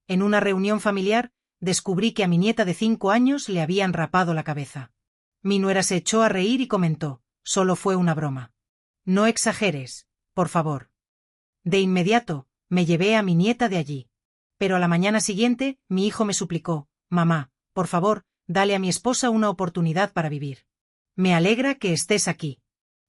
En una reunión familiar, descubrí que a mi nieta de 5 años le habían rapado la cabeza. Mi nuera se echó a reír y comentó: «Solo fue una broma. No exageres, por favor». De inmediato, me llevé a mi nieta de allí. Pero a la mañana siguiente, mi hijo me suplicó: «Mamá, por favor, dale a mi esposa una oportunidad para vivir. Me alegra que estés aquí.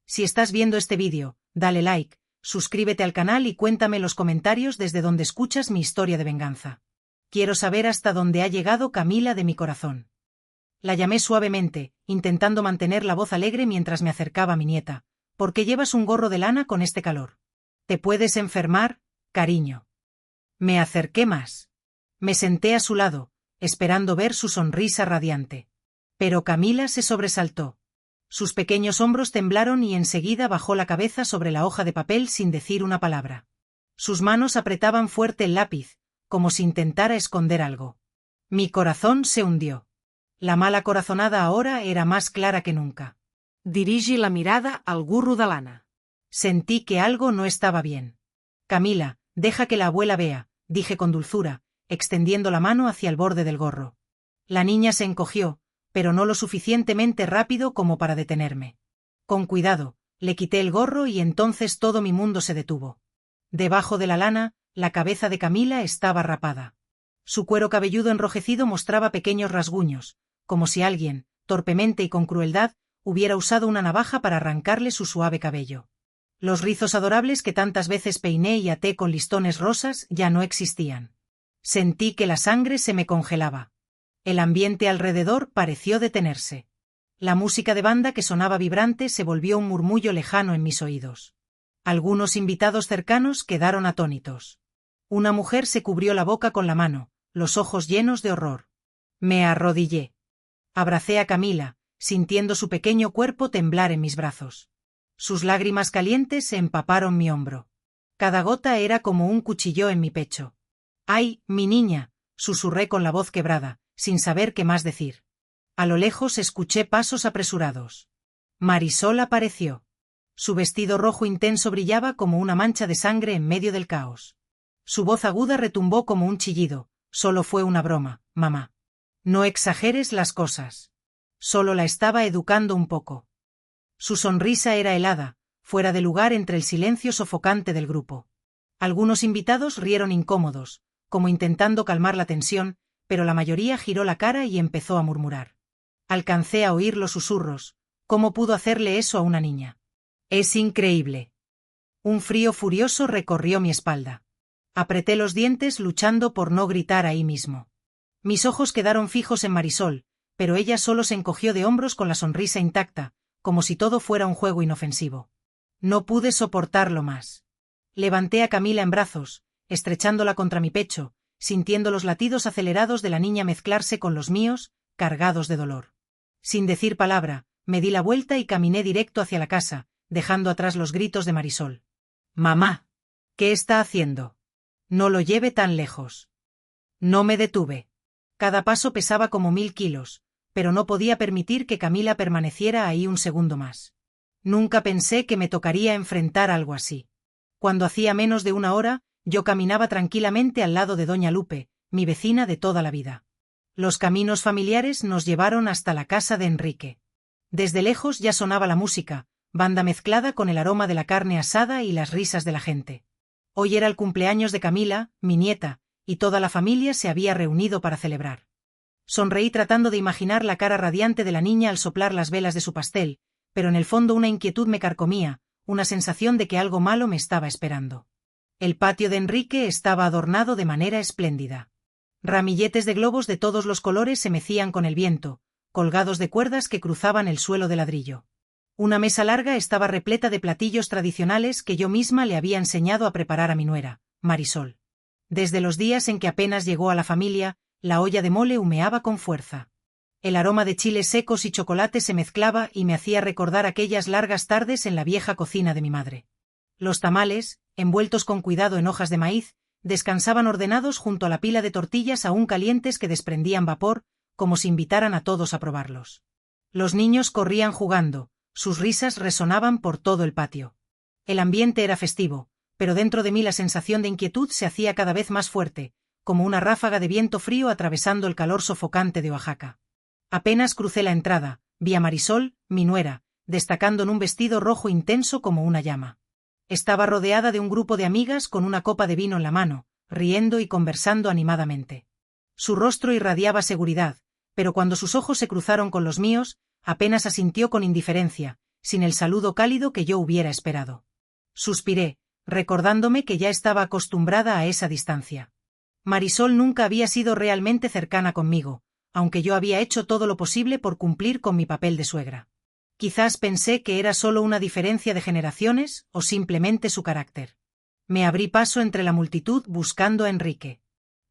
Si estás viendo este vídeo, dale like, suscríbete al canal y cuéntame los comentarios desde donde escuchas mi historia de venganza. Quiero saber hasta dónde ha llegado Camila de mi corazón». La llamé suavemente, intentando mantener la voz alegre mientras me acercaba a mi nieta. «¿Por qué llevas un gorro de lana con este calor? ¿Te puedes enfermar, cariño?». Me acerqué más. Me senté a su lado, esperando ver su sonrisa radiante. Pero Camila se sobresaltó. Sus pequeños hombros temblaron y enseguida bajó la cabeza sobre la hoja de papel sin decir una palabra. Sus manos apretaban fuerte el lápiz, como si intentara esconder algo. Mi corazón se hundió. La mala corazonada ahora era más clara que nunca. Dirigí la mirada al gorro de lana. Sentí que algo no estaba bien. «Camila, deja que la abuela vea», dije con dulzura, extendiendo la mano hacia el borde del gorro. La niña se encogió, pero no lo suficientemente rápido como para detenerme. Con cuidado, le quité el gorro y entonces todo mi mundo se detuvo. Debajo de la lana, la cabeza de Camila estaba rapada. Su cuero cabelludo enrojecido mostraba pequeños rasguños, como si alguien, torpemente y con crueldad, hubiera usado una navaja para arrancarle su suave cabello. Los rizos adorables que tantas veces peiné y até con listones rosas ya no existían. Sentí que la sangre se me congelaba. El ambiente alrededor pareció detenerse. La música de banda que sonaba vibrante se volvió un murmullo lejano en mis oídos. Algunos invitados cercanos quedaron atónitos. Una mujer se cubrió la boca con la mano, los ojos llenos de horror. Me arrodillé. Abracé a Camila, sintiendo su pequeño cuerpo temblar en mis brazos. Sus lágrimas calientes se empaparon mi hombro. Cada gota era como un cuchillo en mi pecho. «¡Ay, mi niña!», susurré con la voz quebrada, sin saber qué más decir. A lo lejos escuché pasos apresurados. Marisol apareció. Su vestido rojo intenso brillaba como una mancha de sangre en medio del caos. Su voz aguda retumbó como un chillido: «Solo fue una broma, mamá. No exageres las cosas. Solo la estaba educando un poco». Su sonrisa era helada, fuera de lugar entre el silencio sofocante del grupo. Algunos invitados rieron incómodos, como intentando calmar la tensión, pero la mayoría giró la cara y empezó a murmurar. Alcancé a oír los susurros: «¿Cómo pudo hacerle eso a una niña? Es increíble». Un frío furioso recorrió mi espalda. Apreté los dientes luchando por no gritar ahí mismo. Mis ojos quedaron fijos en Marisol, pero ella solo se encogió de hombros con la sonrisa intacta, como si todo fuera un juego inofensivo. No pude soportarlo más. Levanté a Camila en brazos, estrechándola contra mi pecho, sintiendo los latidos acelerados de la niña mezclarse con los míos, cargados de dolor. Sin decir palabra, me di la vuelta y caminé directo hacia la casa, dejando atrás los gritos de Marisol. «Mamá, ¿qué está haciendo? No lo lleve tan lejos». No me detuve. Cada paso pesaba como 1000 kilos, pero no podía permitir que Camila permaneciera ahí un segundo más. Nunca pensé que me tocaría enfrentar algo así. Cuando hacía menos de una hora, yo caminaba tranquilamente al lado de doña Lupe, mi vecina de toda la vida. Los caminos familiares nos llevaron hasta la casa de Enrique. Desde lejos ya sonaba la música, banda mezclada con el aroma de la carne asada y las risas de la gente. Hoy era el cumpleaños de Camila, mi nieta, y toda la familia se había reunido para celebrar. Sonreí tratando de imaginar la cara radiante de la niña al soplar las velas de su pastel, pero en el fondo una inquietud me carcomía, una sensación de que algo malo me estaba esperando. El patio de Enrique estaba adornado de manera espléndida. Ramilletes de globos de todos los colores se mecían con el viento, colgados de cuerdas que cruzaban el suelo de ladrillo. Una mesa larga estaba repleta de platillos tradicionales que yo misma le había enseñado a preparar a mi nuera, Marisol. Desde los días en que apenas llegó a la familia, la olla de mole humeaba con fuerza. El aroma de chiles secos y chocolate se mezclaba y me hacía recordar aquellas largas tardes en la vieja cocina de mi madre. Los tamales, envueltos con cuidado en hojas de maíz, descansaban ordenados junto a la pila de tortillas aún calientes que desprendían vapor, como si invitaran a todos a probarlos. Los niños corrían jugando, sus risas resonaban por todo el patio. El ambiente era festivo, pero dentro de mí la sensación de inquietud se hacía cada vez más fuerte, como una ráfaga de viento frío atravesando el calor sofocante de Oaxaca. Apenas crucé la entrada, vi a Marisol, mi nuera, destacando en un vestido rojo intenso como una llama. Estaba rodeada de un grupo de amigas con una copa de vino en la mano, riendo y conversando animadamente. Su rostro irradiaba seguridad, pero cuando sus ojos se cruzaron con los míos, apenas asintió con indiferencia, sin el saludo cálido que yo hubiera esperado. Suspiré, recordándome que ya estaba acostumbrada a esa distancia. Marisol nunca había sido realmente cercana conmigo, aunque yo había hecho todo lo posible por cumplir con mi papel de suegra. Quizás pensé que era solo una diferencia de generaciones o simplemente su carácter. Me abrí paso entre la multitud buscando a Enrique.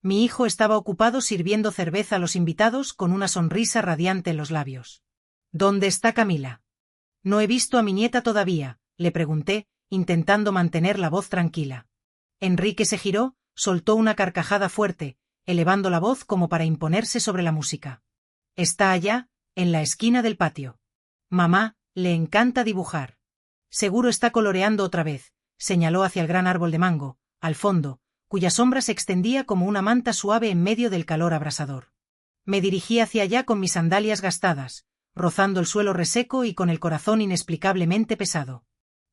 Mi hijo estaba ocupado sirviendo cerveza a los invitados con una sonrisa radiante en los labios. ¿Dónde está Camila? No he visto a mi nieta todavía, le pregunté, intentando mantener la voz tranquila. Enrique se giró, soltó una carcajada fuerte, elevando la voz como para imponerse sobre la música. Está allá, en la esquina del patio. Mamá, le encanta dibujar. Seguro está coloreando otra vez, señaló hacia el gran árbol de mango, al fondo, cuya sombra se extendía como una manta suave en medio del calor abrasador. Me dirigí hacia allá con mis sandalias gastadas, rozando el suelo reseco y con el corazón inexplicablemente pesado.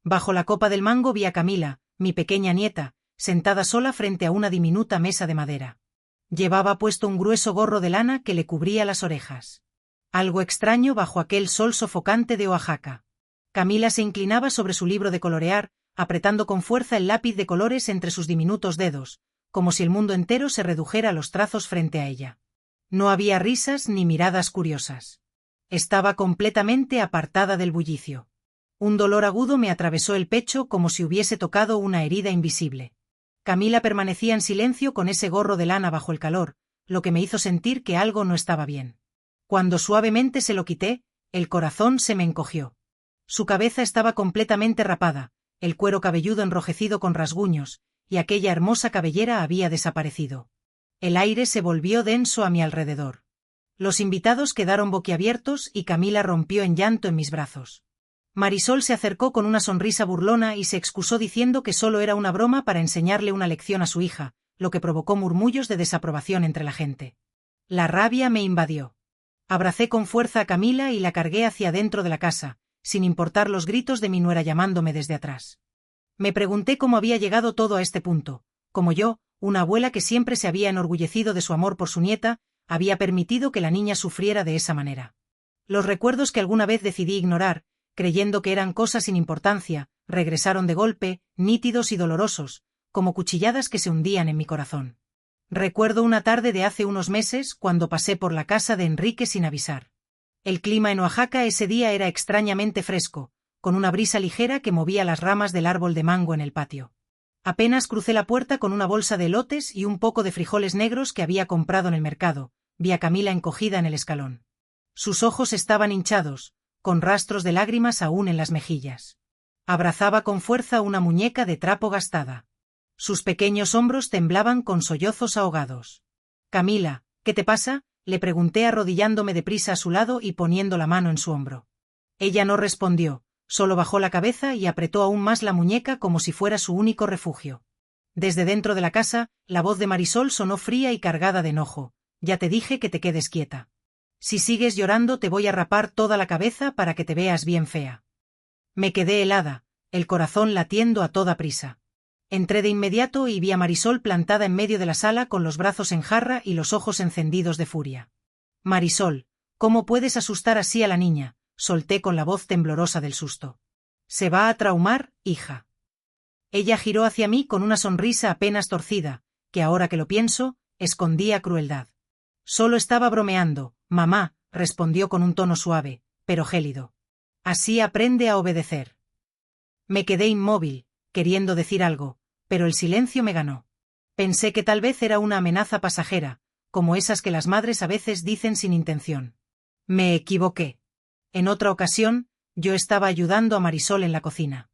Bajo la copa del mango vi a Camila, mi pequeña nieta, sentada sola frente a una diminuta mesa de madera. Llevaba puesto un grueso gorro de lana que le cubría las orejas. Algo extraño bajo aquel sol sofocante de Oaxaca. Camila se inclinaba sobre su libro de colorear, apretando con fuerza el lápiz de colores entre sus diminutos dedos, como si el mundo entero se redujera a los trazos frente a ella. No había risas ni miradas curiosas. Estaba completamente apartada del bullicio. Un dolor agudo me atravesó el pecho como si hubiese tocado una herida invisible. Camila permanecía en silencio con ese gorro de lana bajo el calor, lo que me hizo sentir que algo no estaba bien. Cuando suavemente se lo quité, el corazón se me encogió. Su cabeza estaba completamente rapada, el cuero cabelludo enrojecido con rasguños, y aquella hermosa cabellera había desaparecido. El aire se volvió denso a mi alrededor. Los invitados quedaron boquiabiertos y Camila rompió en llanto en mis brazos. Marisol se acercó con una sonrisa burlona y se excusó diciendo que solo era una broma para enseñarle una lección a su hija, lo que provocó murmullos de desaprobación entre la gente. La rabia me invadió. Abracé con fuerza a Camila y la cargué hacia dentro de la casa, sin importar los gritos de mi nuera llamándome desde atrás. Me pregunté cómo había llegado todo a este punto, como yo, una abuela que siempre se había enorgullecido de su amor por su nieta, había permitido que la niña sufriera de esa manera. Los recuerdos que alguna vez decidí ignorar, creyendo que eran cosas sin importancia, regresaron de golpe, nítidos y dolorosos, como cuchilladas que se hundían en mi corazón. Recuerdo una tarde de hace unos meses cuando pasé por la casa de Enrique sin avisar. El clima en Oaxaca ese día era extrañamente fresco, con una brisa ligera que movía las ramas del árbol de mango en el patio. Apenas crucé la puerta con una bolsa de elotes y un poco de frijoles negros que había comprado en el mercado, vi a Camila encogida en el escalón. Sus ojos estaban hinchados, con rastros de lágrimas aún en las mejillas. Abrazaba con fuerza una muñeca de trapo gastada. Sus pequeños hombros temblaban con sollozos ahogados. «Camila, ¿qué te pasa?», le pregunté arrodillándome deprisa a su lado y poniendo la mano en su hombro. Ella no respondió, solo bajó la cabeza y apretó aún más la muñeca como si fuera su único refugio. Desde dentro de la casa, la voz de Marisol sonó fría y cargada de enojo. «Ya te dije que te quedes quieta. Si sigues llorando te voy a rapar toda la cabeza para que te veas bien fea». Me quedé helada, el corazón latiendo a toda prisa. Entré de inmediato y vi a Marisol plantada en medio de la sala con los brazos en jarra y los ojos encendidos de furia. «Marisol, ¿cómo puedes asustar así a la niña?», solté con la voz temblorosa del susto. «Se va a traumar, hija». Ella giró hacia mí con una sonrisa apenas torcida, que ahora que lo pienso, escondía crueldad. «Solo estaba bromeando, mamá», respondió con un tono suave, pero gélido. «Así aprende a obedecer». Me quedé inmóvil, queriendo decir algo, pero el silencio me ganó. Pensé que tal vez era una amenaza pasajera, como esas que las madres a veces dicen sin intención. Me equivoqué. En otra ocasión, yo estaba ayudando a Marisol en la cocina.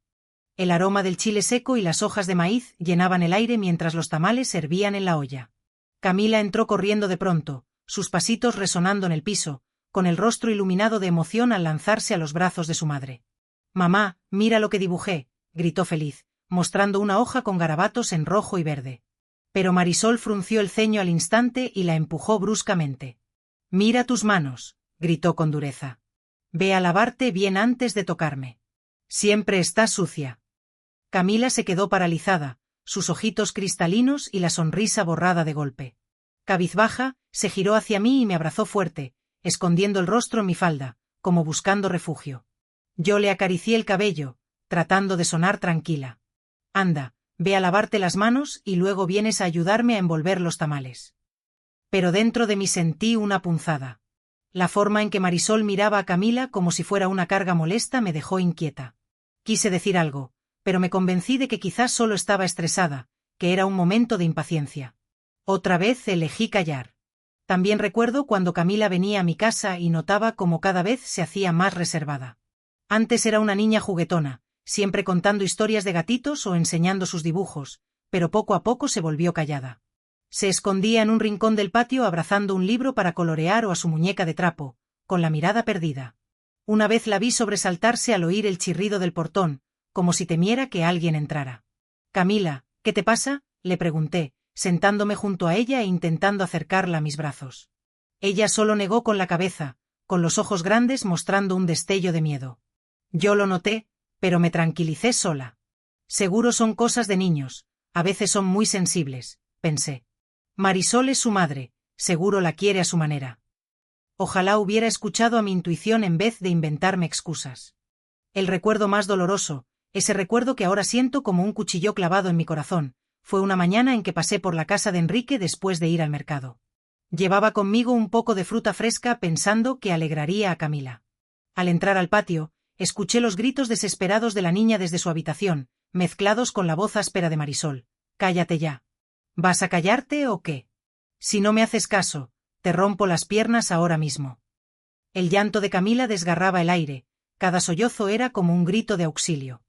El aroma del chile seco y las hojas de maíz llenaban el aire mientras los tamales hervían en la olla. Camila entró corriendo de pronto, sus pasitos resonando en el piso, con el rostro iluminado de emoción al lanzarse a los brazos de su madre. «Mamá, mira lo que dibujé», gritó feliz, mostrando una hoja con garabatos en rojo y verde. Pero Marisol frunció el ceño al instante y la empujó bruscamente. «Mira tus manos», gritó con dureza. «Ve a lavarte bien antes de tocarme. Siempre estás sucia». Camila se quedó paralizada, sus ojitos cristalinos y la sonrisa borrada de golpe. Cabizbaja, se giró hacia mí y me abrazó fuerte, escondiendo el rostro en mi falda, como buscando refugio. Yo le acaricié el cabello, tratando de sonar tranquila. «Anda, ve a lavarte las manos y luego vienes a ayudarme a envolver los tamales». Pero dentro de mí sentí una punzada. La forma en que Marisol miraba a Camila como si fuera una carga molesta me dejó inquieta. Quise decir algo, pero me convencí de que quizás solo estaba estresada, que era un momento de impaciencia. Otra vez elegí callar. También recuerdo cuando Camila venía a mi casa y notaba cómo cada vez se hacía más reservada. Antes era una niña juguetona, siempre contando historias de gatitos o enseñando sus dibujos, pero poco a poco se volvió callada. Se escondía en un rincón del patio abrazando un libro para colorear o a su muñeca de trapo, con la mirada perdida. Una vez la vi sobresaltarse al oír el chirrido del portón, como si temiera que alguien entrara. «Camila, ¿qué te pasa?», le pregunté, sentándome junto a ella e intentando acercarla a mis brazos. Ella solo negó con la cabeza, con los ojos grandes mostrando un destello de miedo. Yo lo noté, pero me tranquilicé sola. Seguro son cosas de niños, a veces son muy sensibles, pensé. Marisol es su madre, seguro la quiere a su manera. Ojalá hubiera escuchado a mi intuición en vez de inventarme excusas. El recuerdo más doloroso, ese recuerdo que ahora siento como un cuchillo clavado en mi corazón, fue una mañana en que pasé por la casa de Enrique después de ir al mercado. Llevaba conmigo un poco de fruta fresca pensando que alegraría a Camila. Al entrar al patio, escuché los gritos desesperados de la niña desde su habitación, mezclados con la voz áspera de Marisol. «Cállate ya. ¿Vas a callarte o qué? Si no me haces caso, te rompo las piernas ahora mismo». El llanto de Camila desgarraba el aire, cada sollozo era como un grito de auxilio.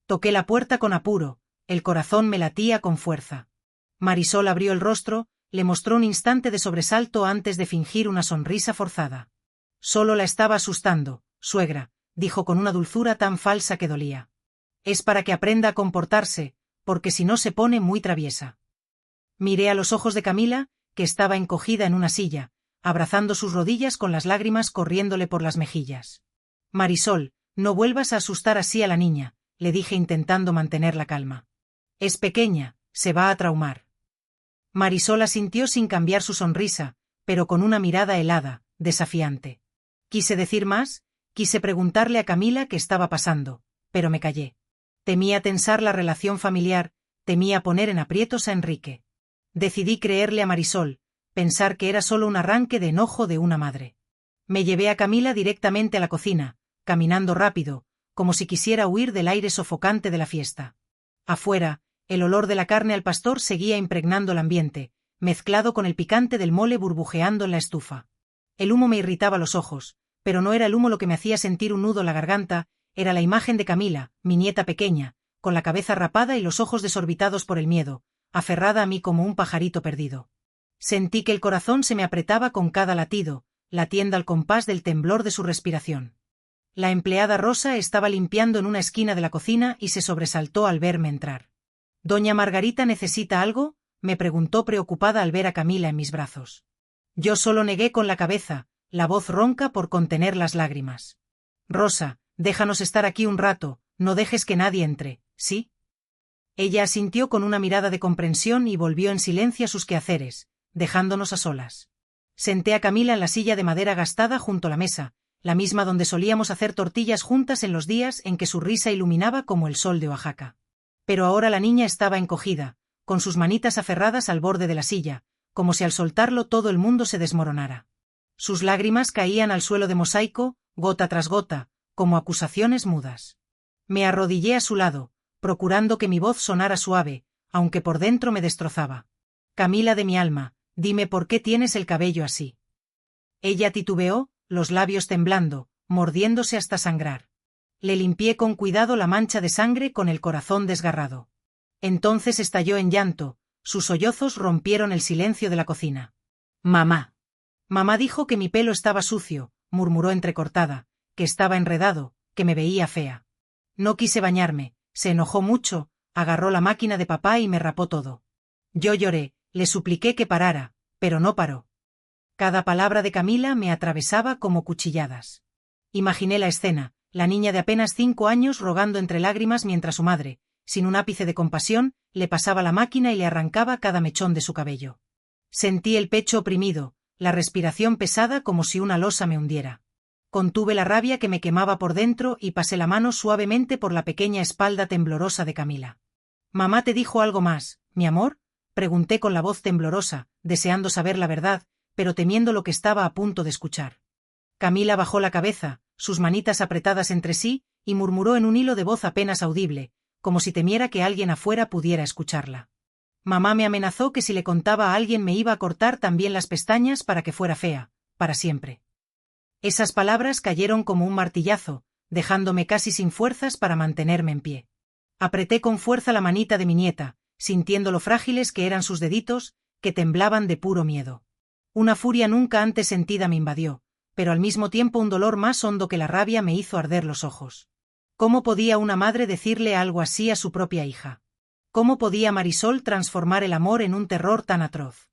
Toqué la puerta con apuro, el corazón me latía con fuerza. Marisol abrió el rostro, le mostró un instante de sobresalto antes de fingir una sonrisa forzada. «Solo la estaba asustando, suegra», dijo con una dulzura tan falsa que dolía. «Es para que aprenda a comportarse, porque si no se pone muy traviesa». Miré a los ojos de Camila, que estaba encogida en una silla, abrazando sus rodillas con las lágrimas corriéndole por las mejillas. «Marisol, no vuelvas a asustar así a la niña», le dije intentando mantener la calma. «Es pequeña, se va a traumar». Marisol asintió sin cambiar su sonrisa, pero con una mirada helada, desafiante. Quise decir más, quise preguntarle a Camila qué estaba pasando, pero me callé. Temía tensar la relación familiar, temía poner en aprietos a Enrique. Decidí creerle a Marisol, pensar que era solo un arranque de enojo de una madre. Me llevé a Camila directamente a la cocina, caminando rápido, como si quisiera huir del aire sofocante de la fiesta. Afuera, el olor de la carne al pastor seguía impregnando el ambiente, mezclado con el picante del mole burbujeando en la estufa. El humo me irritaba los ojos, pero no era el humo lo que me hacía sentir un nudo en la garganta, era la imagen de Camila, mi nieta pequeña, con la cabeza rapada y los ojos desorbitados por el miedo, aferrada a mí como un pajarito perdido. Sentí que el corazón se me apretaba con cada latido, latiendo al compás del temblor de su respiración. La empleada Rosa estaba limpiando en una esquina de la cocina y se sobresaltó al verme entrar. «¿Doña Margarita necesita algo?», me preguntó preocupada al ver a Camila en mis brazos. Yo solo negué con la cabeza, la voz ronca por contener las lágrimas. «Rosa, déjanos estar aquí un rato, no dejes que nadie entre, ¿sí?». Ella asintió con una mirada de comprensión y volvió en silencio a sus quehaceres, dejándonos a solas. Senté a Camila en la silla de madera gastada junto a la mesa, la misma donde solíamos hacer tortillas juntas en los días en que su risa iluminaba como el sol de Oaxaca. Pero ahora la niña estaba encogida, con sus manitas aferradas al borde de la silla, como si al soltarlo todo el mundo se desmoronara. Sus lágrimas caían al suelo de mosaico, gota tras gota, como acusaciones mudas. Me arrodillé a su lado, procurando que mi voz sonara suave, aunque por dentro me destrozaba. «Camila de mi alma, dime por qué tienes el cabello así». Ella titubeó, los labios temblando, mordiéndose hasta sangrar. Le limpié con cuidado la mancha de sangre con el corazón desgarrado. Entonces estalló en llanto, sus sollozos rompieron el silencio de la cocina. «Mamá». «Mamá dijo que mi pelo estaba sucio», murmuró entrecortada, «que estaba enredado, que me veía fea. No quise bañarme, se enojó mucho, agarró la máquina de papá y me rapó todo». Yo lloré, Le supliqué que parara, pero no paró. Cada palabra de Camila me atravesaba como cuchilladas. Imaginé la escena, la niña de apenas 5 años rogando entre lágrimas mientras su madre, sin un ápice de compasión, le pasaba la máquina y le arrancaba cada mechón de su cabello. Sentí el pecho oprimido, la respiración pesada como si una losa me hundiera. Contuve la rabia que me quemaba por dentro y pasé la mano suavemente por la pequeña espalda temblorosa de Camila. «¿Mamá te dijo algo más, mi amor?», pregunté con la voz temblorosa, deseando saber la verdad, pero temiendo lo que estaba a punto de escuchar. Camila bajó la cabeza, sus manitas apretadas entre sí, y murmuró en un hilo de voz apenas audible, como si temiera que alguien afuera pudiera escucharla. «Mamá me amenazó que si le contaba a alguien me iba a cortar también las pestañas para que fuera fea, para siempre». Esas palabras cayeron como un martillazo, dejándome casi sin fuerzas para mantenerme en pie. Apreté con fuerza la manita de mi nieta, sintiendo lo frágiles que eran sus deditos, que temblaban de puro miedo. Una furia nunca antes sentida me invadió, pero al mismo tiempo un dolor más hondo que la rabia me hizo arder los ojos. ¿Cómo podía una madre decirle algo así a su propia hija? ¿Cómo podía Marisol transformar el amor en un terror tan atroz?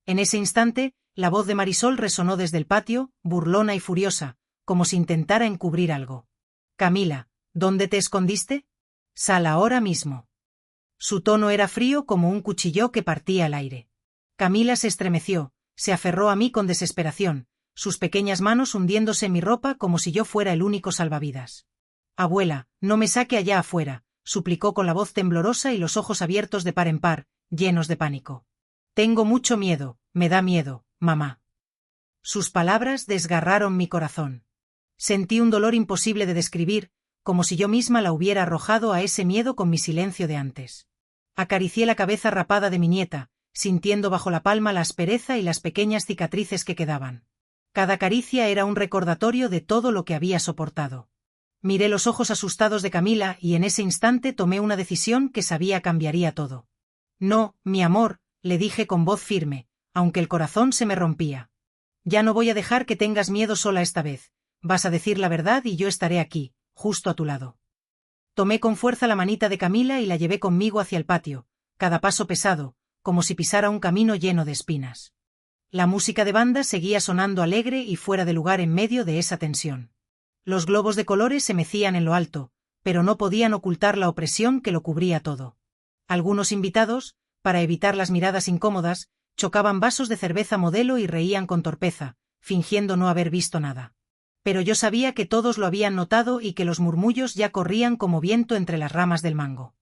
En ese instante, la voz de Marisol resonó desde el patio, burlona y furiosa, como si intentara encubrir algo. «Camila, ¿dónde te escondiste? Sal ahora mismo». Su tono era frío como un cuchillo que partía al aire. Camila se estremeció, se aferró a mí con desesperación, sus pequeñas manos hundiéndose en mi ropa como si yo fuera el único salvavidas. «Abuela, no me saque allá afuera», suplicó con la voz temblorosa y los ojos abiertos de par en par, llenos de pánico. «Tengo mucho miedo, me da miedo, mamá». Sus palabras desgarraron mi corazón. Sentí un dolor imposible de describir, como si yo misma la hubiera arrojado a ese miedo con mi silencio de antes. Acaricié la cabeza rapada de mi nieta, sintiendo bajo la palma la aspereza y las pequeñas cicatrices que quedaban. Cada caricia era un recordatorio de todo lo que había soportado. Miré los ojos asustados de Camila y en ese instante tomé una decisión que sabía cambiaría todo. «No, mi amor», le dije con voz firme, aunque el corazón se me rompía. «Ya no voy a dejar que tengas miedo sola esta vez. Vas a decir la verdad y yo estaré aquí, justo a tu lado». Tomé con fuerza la manita de Camila y la llevé conmigo hacia el patio, cada paso pesado, como si pisara un camino lleno de espinas. La música de banda seguía sonando alegre y fuera de lugar en medio de esa tensión. Los globos de colores se mecían en lo alto, pero no podían ocultar la opresión que lo cubría todo. Algunos invitados, para evitar las miradas incómodas, chocaban vasos de cerveza modelo y reían con torpeza, fingiendo no haber visto nada. Pero yo sabía que todos lo habían notado y que los murmullos ya corrían como viento entre las ramas del mango.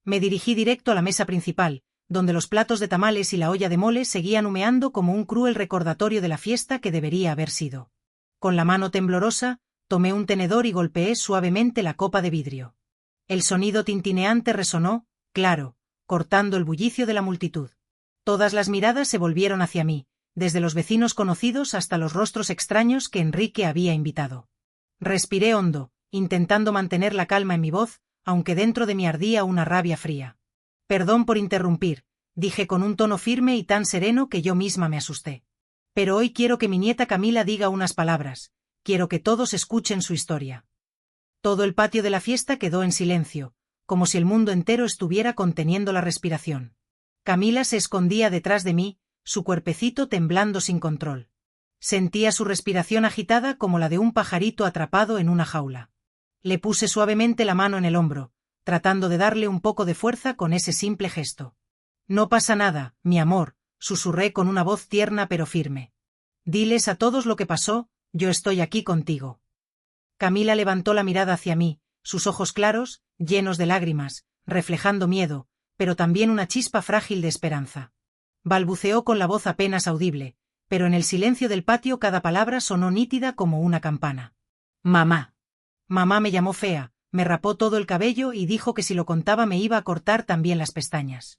Me dirigí directo a la mesa principal, donde los platos de tamales y la olla de mole seguían humeando como un cruel recordatorio de la fiesta que debería haber sido. Con la mano temblorosa, tomé un tenedor y golpeé suavemente la copa de vidrio. El sonido tintineante resonó, claro, cortando el bullicio de la multitud. Todas las miradas se volvieron hacia mí, desde los vecinos conocidos hasta los rostros extraños que Enrique había invitado. Respiré hondo, intentando mantener la calma en mi voz, aunque dentro de mí ardía una rabia fría. «Perdón por interrumpir», dije con un tono firme y tan sereno que yo misma me asusté. «Pero hoy quiero que mi nieta Camila diga unas palabras, quiero que todos escuchen su historia». Todo el patio de la fiesta quedó en silencio, como si el mundo entero estuviera conteniendo la respiración. Camila se escondía detrás de mí, su cuerpecito temblando sin control. Sentía su respiración agitada como la de un pajarito atrapado en una jaula. Le puse suavemente la mano en el hombro, tratando de darle un poco de fuerza con ese simple gesto. «No pasa nada, mi amor», susurré con una voz tierna pero firme. «Diles a todos lo que pasó, yo estoy aquí contigo». Camila levantó la mirada hacia mí, sus ojos claros, llenos de lágrimas, reflejando miedo, pero también una chispa frágil de esperanza. Balbuceó con la voz apenas audible, pero en el silencio del patio cada palabra sonó nítida como una campana. «Mamá». Mamá me llamó fea, me rapó todo el cabello y dijo que si lo contaba me iba a cortar también las pestañas.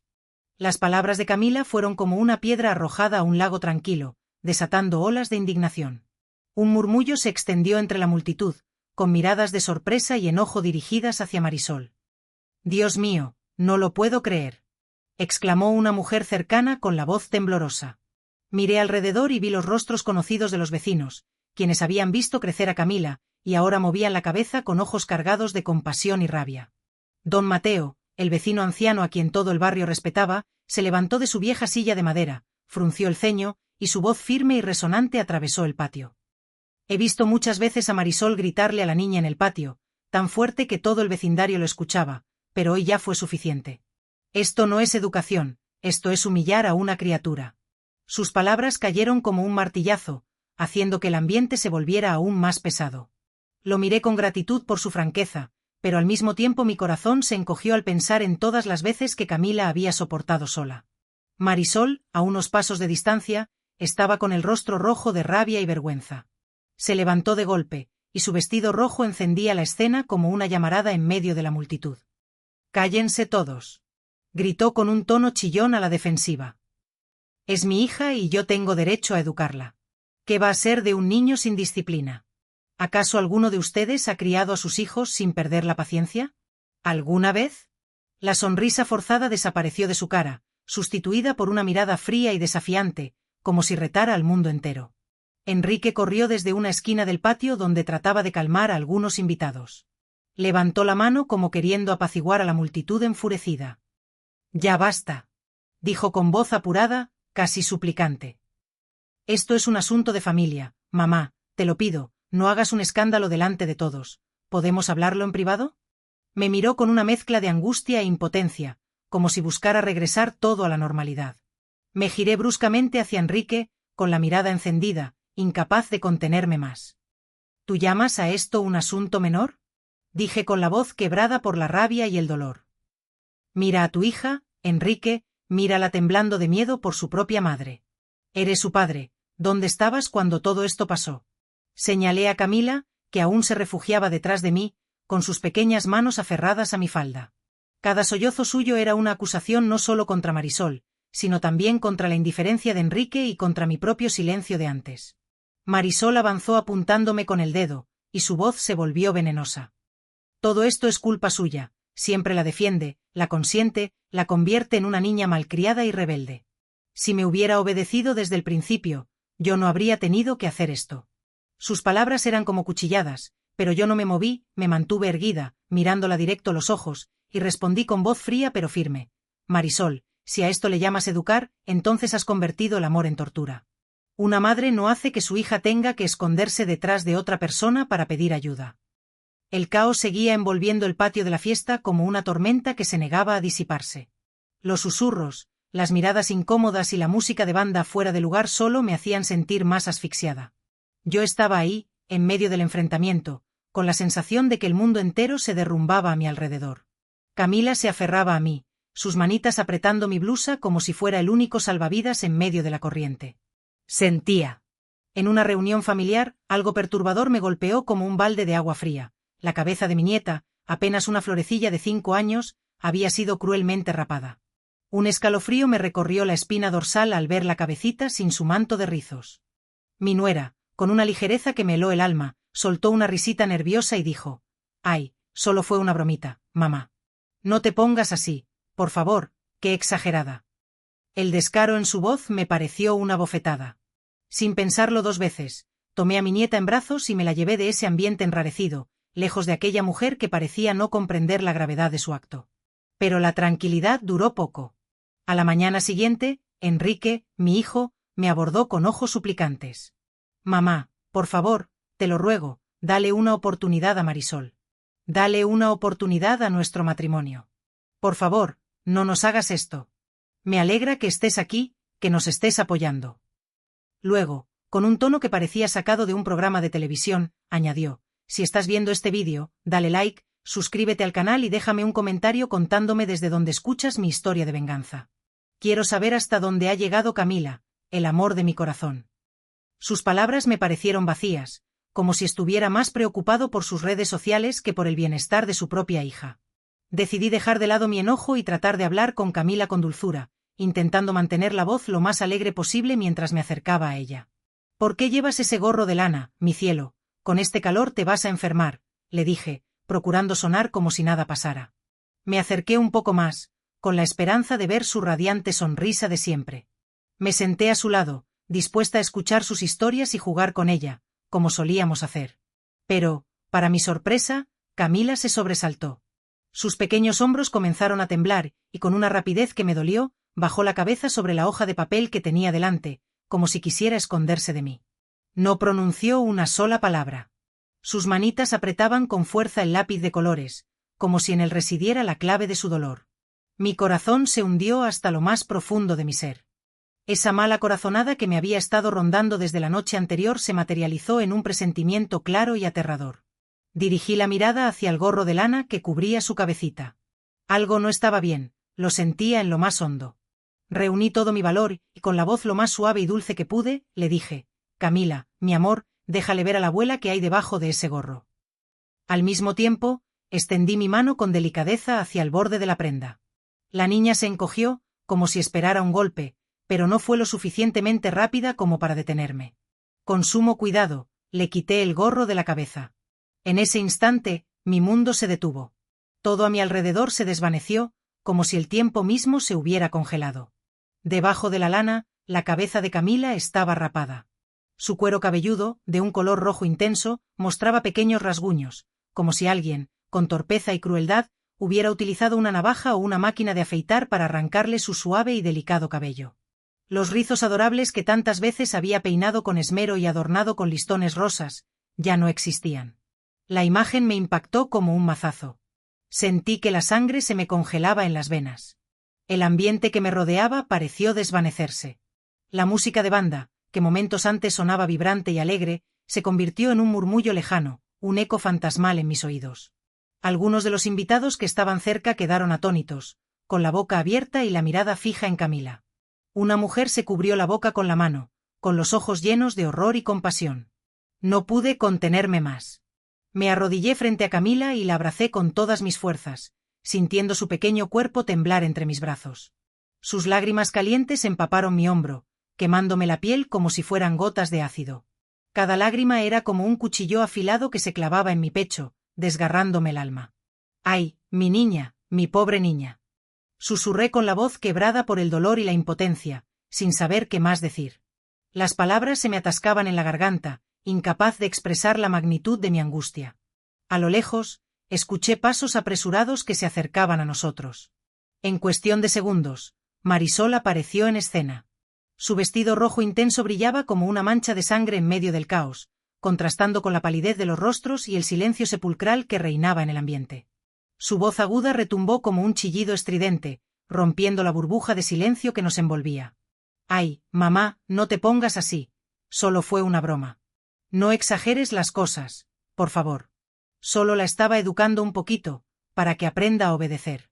Las palabras de Camila fueron como una piedra arrojada a un lago tranquilo, desatando olas de indignación. Un murmullo se extendió entre la multitud, con miradas de sorpresa y enojo dirigidas hacia Marisol. «Dios mío, no lo puedo creer», exclamó una mujer cercana con la voz temblorosa. Miré alrededor y vi los rostros conocidos de los vecinos, quienes habían visto crecer a Camila, y ahora movían la cabeza con ojos cargados de compasión y rabia. Don Mateo, el vecino anciano a quien todo el barrio respetaba, se levantó de su vieja silla de madera, frunció el ceño, y su voz firme y resonante atravesó el patio. He visto muchas veces a Marisol gritarle a la niña en el patio, tan fuerte que todo el vecindario lo escuchaba, pero hoy ya fue suficiente. Esto no es educación, esto es humillar a una criatura. Sus palabras cayeron como un martillazo, haciendo que el ambiente se volviera aún más pesado. Lo miré con gratitud por su franqueza, pero al mismo tiempo mi corazón se encogió al pensar en todas las veces que Camila había soportado sola. Marisol, a unos pasos de distancia, estaba con el rostro rojo de rabia y vergüenza. Se levantó de golpe, y su vestido rojo encendía la escena como una llamarada en medio de la multitud. «¡Cállense todos!», gritó con un tono chillón a la defensiva. «Es mi hija y yo tengo derecho a educarla. ¿Qué va a ser de un niño sin disciplina? ¿Acaso alguno de ustedes ha criado a sus hijos sin perder la paciencia? ¿Alguna vez?». La sonrisa forzada desapareció de su cara, sustituida por una mirada fría y desafiante, como si retara al mundo entero. Enrique corrió desde una esquina del patio donde trataba de calmar a algunos invitados. Levantó la mano como queriendo apaciguar a la multitud enfurecida. «Ya basta», dijo con voz apurada, casi suplicante. «Esto es un asunto de familia, mamá, te lo pido, no hagas un escándalo delante de todos. ¿Podemos hablarlo en privado?». Me miró con una mezcla de angustia e impotencia, como si buscara regresar todo a la normalidad. Me giré bruscamente hacia Enrique, con la mirada encendida, incapaz de contenerme más. «¿Tú llamas a esto un asunto menor?», dije con la voz quebrada por la rabia y el dolor. «Mira a tu hija, Enrique, mírala temblando de miedo por su propia madre. Eres su padre, ¿dónde estabas cuando todo esto pasó?». Señalé a Camila, que aún se refugiaba detrás de mí, con sus pequeñas manos aferradas a mi falda. Cada sollozo suyo era una acusación no solo contra Marisol, sino también contra la indiferencia de Enrique y contra mi propio silencio de antes. Marisol avanzó apuntándome con el dedo, y su voz se volvió venenosa. «Todo esto es culpa suya, siempre la defiende, la consiente, la convierte en una niña malcriada y rebelde. Si me hubiera obedecido desde el principio, yo no habría tenido que hacer esto». Sus palabras eran como cuchilladas, pero yo no me moví, me mantuve erguida, mirándola directo a los ojos, y respondí con voz fría pero firme: «Marisol, si a esto le llamas educar, entonces has convertido el amor en tortura. Una madre no hace que su hija tenga que esconderse detrás de otra persona para pedir ayuda». El caos seguía envolviendo el patio de la fiesta como una tormenta que se negaba a disiparse. Los susurros, las miradas incómodas y la música de banda fuera de lugar solo me hacían sentir más asfixiada. Yo estaba ahí, en medio del enfrentamiento, con la sensación de que el mundo entero se derrumbaba a mi alrededor. Camila se aferraba a mí, sus manitas apretando mi blusa como si fuera el único salvavidas en medio de la corriente. Sentía. En una reunión familiar, algo perturbador me golpeó como un balde de agua fría. La cabeza de mi nieta, apenas una florecilla de 5 años, había sido cruelmente rapada. Un escalofrío me recorrió la espina dorsal al ver la cabecita sin su manto de rizos. Mi nuera, con una ligereza que me heló el alma, soltó una risita nerviosa y dijo: «Ay, solo fue una bromita, mamá. No te pongas así, por favor, qué exagerada». El descaro en su voz me pareció una bofetada. Sin pensarlo 2 veces, tomé a mi nieta en brazos y me la llevé de ese ambiente enrarecido, lejos de aquella mujer que parecía no comprender la gravedad de su acto. Pero la tranquilidad duró poco. A la mañana siguiente, Enrique, mi hijo, me abordó con ojos suplicantes. «Mamá, por favor, te lo ruego, dale una oportunidad a Marisol. Dale una oportunidad a nuestro matrimonio. Por favor, no nos hagas esto. Me alegra que estés aquí, que nos estés apoyando». Luego, con un tono que parecía sacado de un programa de televisión, añadió: «Si estás viendo este vídeo, dale like, suscríbete al canal y déjame un comentario contándome desde dónde escuchas mi historia de venganza. Quiero saber hasta dónde ha llegado Camila, el amor de mi corazón». Sus palabras me parecieron vacías, como si estuviera más preocupado por sus redes sociales que por el bienestar de su propia hija. Decidí dejar de lado mi enojo y tratar de hablar con Camila con dulzura, intentando mantener la voz lo más alegre posible mientras me acercaba a ella. «¿Por qué llevas ese gorro de lana, mi cielo? Con este calor te vas a enfermar», le dije, procurando sonar como si nada pasara. Me acerqué un poco más, con la esperanza de ver su radiante sonrisa de siempre. Me senté a su lado, dispuesta a escuchar sus historias y jugar con ella, como solíamos hacer. Pero, para mi sorpresa, Camila se sobresaltó. Sus pequeños hombros comenzaron a temblar, y con una rapidez que me dolió, bajó la cabeza sobre la hoja de papel que tenía delante, como si quisiera esconderse de mí. No pronunció una sola palabra. Sus manitas apretaban con fuerza el lápiz de colores, como si en él residiera la clave de su dolor. Mi corazón se hundió hasta lo más profundo de mi ser. Esa mala corazonada que me había estado rondando desde la noche anterior se materializó en un presentimiento claro y aterrador. Dirigí la mirada hacia el gorro de lana que cubría su cabecita. Algo no estaba bien, lo sentía en lo más hondo. Reuní todo mi valor y con la voz lo más suave y dulce que pude, le dije: «Camila, mi amor, déjale ver a la abuela que hay debajo de ese gorro». Al mismo tiempo, extendí mi mano con delicadeza hacia el borde de la prenda. La niña se encogió, como si esperara un golpe, pero no fue lo suficientemente rápida como para detenerme. Con sumo cuidado, le quité el gorro de la cabeza. En ese instante, mi mundo se detuvo. Todo a mi alrededor se desvaneció, como si el tiempo mismo se hubiera congelado. Debajo de la lana, la cabeza de Camila estaba rapada. Su cuero cabelludo, de un color rojo intenso, mostraba pequeños rasguños, como si alguien, con torpeza y crueldad, hubiera utilizado una navaja o una máquina de afeitar para arrancarle su suave y delicado cabello. Los rizos adorables que tantas veces había peinado con esmero y adornado con listones rosas, ya no existían. La imagen me impactó como un mazazo. Sentí que la sangre se me congelaba en las venas. El ambiente que me rodeaba pareció desvanecerse. La música de banda, que momentos antes sonaba vibrante y alegre, se convirtió en un murmullo lejano, un eco fantasmal en mis oídos. Algunos de los invitados que estaban cerca quedaron atónitos, con la boca abierta y la mirada fija en Camila. Una mujer se cubrió la boca con la mano, con los ojos llenos de horror y compasión. No pude contenerme más. Me arrodillé frente a Camila y la abracé con todas mis fuerzas, sintiendo su pequeño cuerpo temblar entre mis brazos. Sus lágrimas calientes empaparon mi hombro, quemándome la piel como si fueran gotas de ácido. Cada lágrima era como un cuchillo afilado que se clavaba en mi pecho, desgarrándome el alma. «¡Ay, mi niña, mi pobre niña!», susurré con la voz quebrada por el dolor y la impotencia, sin saber qué más decir. Las palabras se me atascaban en la garganta, incapaz de expresar la magnitud de mi angustia. A lo lejos, escuché pasos apresurados que se acercaban a nosotros. En cuestión de segundos, Marisol apareció en escena. Su vestido rojo intenso brillaba como una mancha de sangre en medio del caos, contrastando con la palidez de los rostros y el silencio sepulcral que reinaba en el ambiente. Su voz aguda retumbó como un chillido estridente, rompiendo la burbuja de silencio que nos envolvía. «Ay, mamá, no te pongas así. Solo fue una broma. No exageres las cosas, por favor. Solo la estaba educando un poquito, para que aprenda a obedecer».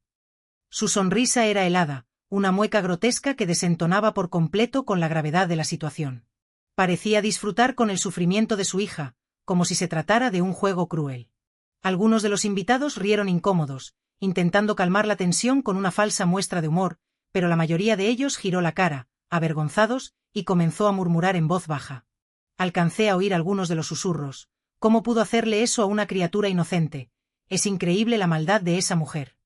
Su sonrisa era helada, una mueca grotesca que desentonaba por completo con la gravedad de la situación. Parecía disfrutar con el sufrimiento de su hija, como si se tratara de un juego cruel. Algunos de los invitados rieron incómodos, intentando calmar la tensión con una falsa muestra de humor, pero la mayoría de ellos giró la cara, avergonzados, y comenzó a murmurar en voz baja. Alcancé a oír algunos de los susurros. ¿Cómo pudo hacerle eso a una criatura inocente? Es increíble la maldad de esa mujer.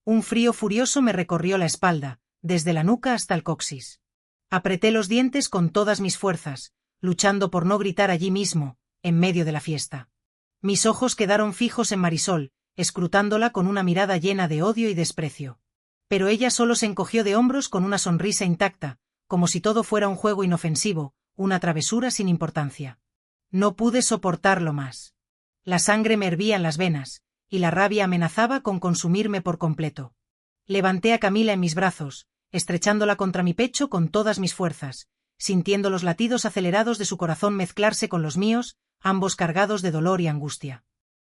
Un frío furioso me recorrió la espalda, desde la nuca hasta el coxis. Apreté los dientes con todas mis fuerzas, luchando por no gritar allí mismo, en medio de la fiesta. Mis ojos quedaron fijos en Marisol, escrutándola con una mirada llena de odio y desprecio. Pero ella solo se encogió de hombros con una sonrisa intacta, como si todo fuera un juego inofensivo, una travesura sin importancia. No pude soportarlo más. La sangre me hervía en las venas, y la rabia amenazaba con consumirme por completo. Levanté a Camila en mis brazos, estrechándola contra mi pecho con todas mis fuerzas, sintiendo los latidos acelerados de su corazón mezclarse con los míos, ambos cargados de dolor y angustia.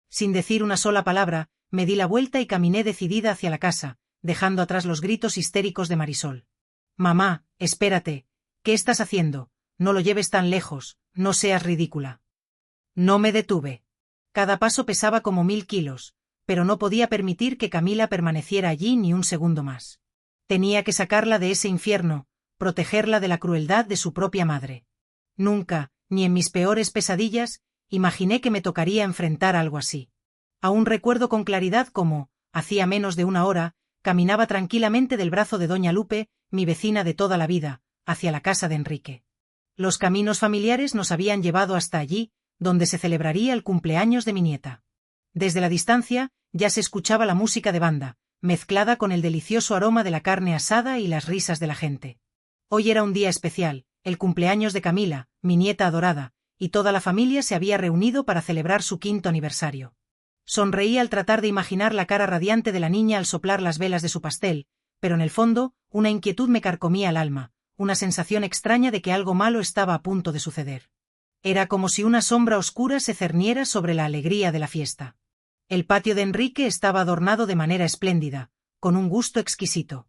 Sin decir una sola palabra, me di la vuelta y caminé decidida hacia la casa, dejando atrás los gritos histéricos de Marisol. «Mamá, espérate. ¿Qué estás haciendo? No lo lleves tan lejos, no seas ridícula». No me detuve. Cada paso pesaba como 1000 kilos, pero no podía permitir que Camila permaneciera allí ni un segundo más. Tenía que sacarla de ese infierno, protegerla de la crueldad de su propia madre. Nunca, ni en mis peores pesadillas, imaginé que me tocaría enfrentar algo así. Aún recuerdo con claridad cómo, hacía menos de una hora, caminaba tranquilamente del brazo de doña Lupe, mi vecina de toda la vida, hacia la casa de Enrique. Los caminos familiares nos habían llevado hasta allí, donde se celebraría el cumpleaños de mi nieta. Desde la distancia, ya se escuchaba la música de banda, mezclada con el delicioso aroma de la carne asada y las risas de la gente. Hoy era un día especial, el cumpleaños de Camila, mi nieta adorada, y toda la familia se había reunido para celebrar su 5º aniversario. Sonreí al tratar de imaginar la cara radiante de la niña al soplar las velas de su pastel, pero en el fondo, una inquietud me carcomía el alma, una sensación extraña de que algo malo estaba a punto de suceder. Era como si una sombra oscura se cerniera sobre la alegría de la fiesta. El patio de Enrique estaba adornado de manera espléndida, con un gusto exquisito.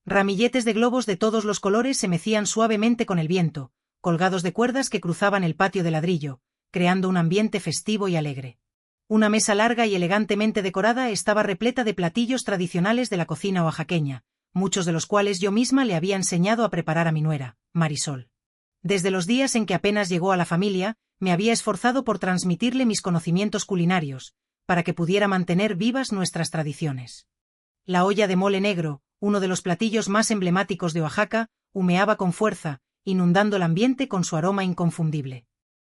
Ramilletes de globos de todos los colores se mecían suavemente con el viento, colgados de cuerdas que cruzaban el patio de ladrillo, creando un ambiente festivo y alegre. Una mesa larga y elegantemente decorada estaba repleta de platillos tradicionales de la cocina oaxaqueña, muchos de los cuales yo misma le había enseñado a preparar a mi nuera, Marisol. Desde los días en que apenas llegó a la familia, me había esforzado por transmitirle mis conocimientos culinarios, para que pudiera mantener vivas nuestras tradiciones. La olla de mole negro, uno de los platillos más emblemáticos de Oaxaca, humeaba con fuerza, inundando el ambiente con su aroma inconfundible.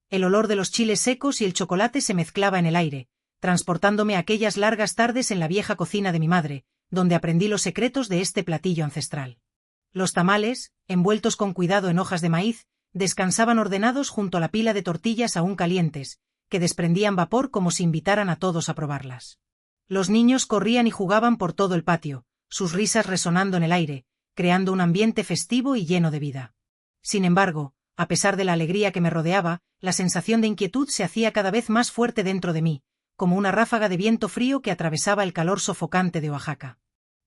El olor de los chiles secos y el chocolate se mezclaba en el aire, transportándome a aquellas largas tardes en la vieja cocina de mi madre, donde aprendí los secretos de este platillo ancestral. Los tamales, envueltos con cuidado en hojas de maíz, descansaban ordenados junto a la pila de tortillas aún calientes, que desprendían vapor como si invitaran a todos a probarlas. Los niños corrían y jugaban por todo el patio, sus risas resonando en el aire, creando un ambiente festivo y lleno de vida. Sin embargo, a pesar de la alegría que me rodeaba, la sensación de inquietud se hacía cada vez más fuerte dentro de mí, como una ráfaga de viento frío que atravesaba el calor sofocante de Oaxaca.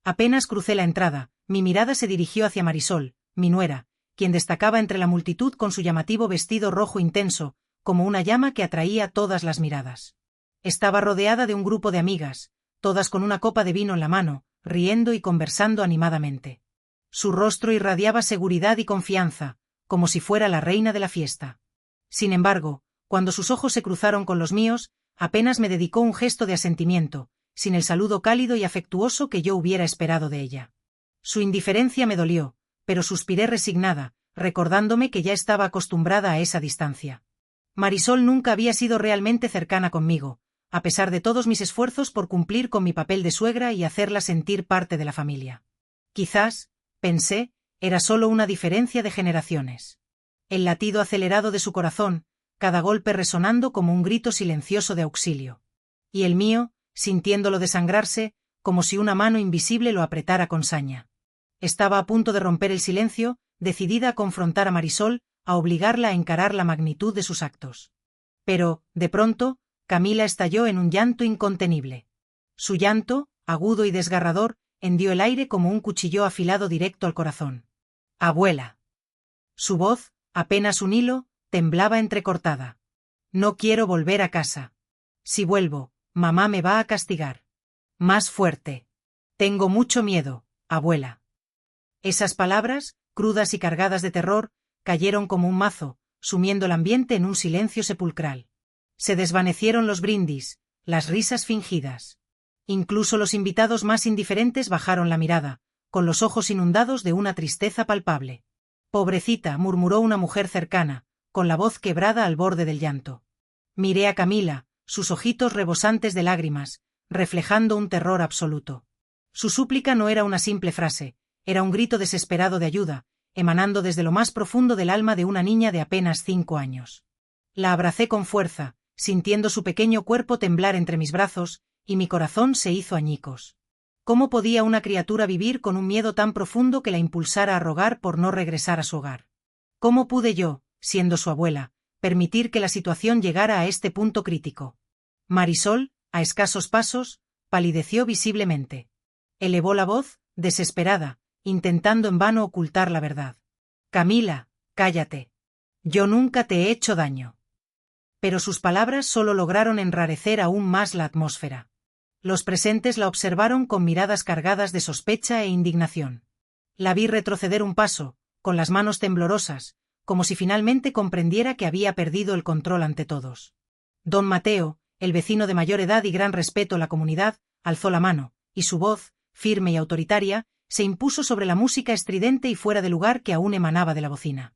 Apenas crucé la entrada, mi mirada se dirigió hacia Marisol, mi nuera, quien destacaba entre la multitud con su llamativo vestido rojo intenso, como una llama que atraía todas las miradas. Estaba rodeada de un grupo de amigas, todas con una copa de vino en la mano, riendo y conversando animadamente. Su rostro irradiaba seguridad y confianza, como si fuera la reina de la fiesta. Sin embargo, cuando sus ojos se cruzaron con los míos, apenas me dedicó un gesto de asentimiento, sin el saludo cálido y afectuoso que yo hubiera esperado de ella. Su indiferencia me dolió, pero suspiré resignada, recordándome que ya estaba acostumbrada a esa distancia. Marisol nunca había sido realmente cercana conmigo, a pesar de todos mis esfuerzos por cumplir con mi papel de suegra y hacerla sentir parte de la familia. Quizás, pensé, era solo una diferencia de generaciones. El latido acelerado de su corazón, cada golpe resonando como un grito silencioso de auxilio. Y el mío, sintiéndolo desangrarse, como si una mano invisible lo apretara con saña. Estaba a punto de romper el silencio, decidida a confrontar a Marisol, a obligarla a encarar la magnitud de sus actos. Pero, de pronto, Camila estalló en un llanto incontenible. Su llanto, agudo y desgarrador, hendió el aire como un cuchillo afilado directo al corazón. «Abuela». Su voz, apenas un hilo, temblaba entrecortada. «No quiero volver a casa. Si vuelvo, mamá me va a castigar. Más fuerte. Tengo mucho miedo, abuela». Esas palabras, crudas y cargadas de terror, cayeron como un mazo, sumiendo el ambiente en un silencio sepulcral. Se desvanecieron los brindis, las risas fingidas. Incluso los invitados más indiferentes bajaron la mirada, con los ojos inundados de una tristeza palpable. «Pobrecita», murmuró una mujer cercana, con la voz quebrada al borde del llanto. Miré a Camila, sus ojitos rebosantes de lágrimas, reflejando un terror absoluto. Su súplica no era una simple frase, era un grito desesperado de ayuda, emanando desde lo más profundo del alma de una niña de apenas 5 años. La abracé con fuerza, sintiendo su pequeño cuerpo temblar entre mis brazos, y mi corazón se hizo añicos. ¿Cómo podía una criatura vivir con un miedo tan profundo que la impulsara a rogar por no regresar a su hogar? ¿Cómo pude yo, siendo su abuela, permitir que la situación llegara a este punto crítico? Marisol, a escasos pasos, palideció visiblemente. Elevó la voz, desesperada, intentando en vano ocultar la verdad. «Camila, cállate. Yo nunca te he hecho daño». Pero sus palabras solo lograron enrarecer aún más la atmósfera. Los presentes la observaron con miradas cargadas de sospecha e indignación. La vi retroceder un paso, con las manos temblorosas, como si finalmente comprendiera que había perdido el control ante todos. Don Mateo, el vecino de mayor edad y gran respeto a la comunidad, alzó la mano, y su voz, firme y autoritaria, se impuso sobre la música estridente y fuera de lugar que aún emanaba de la bocina.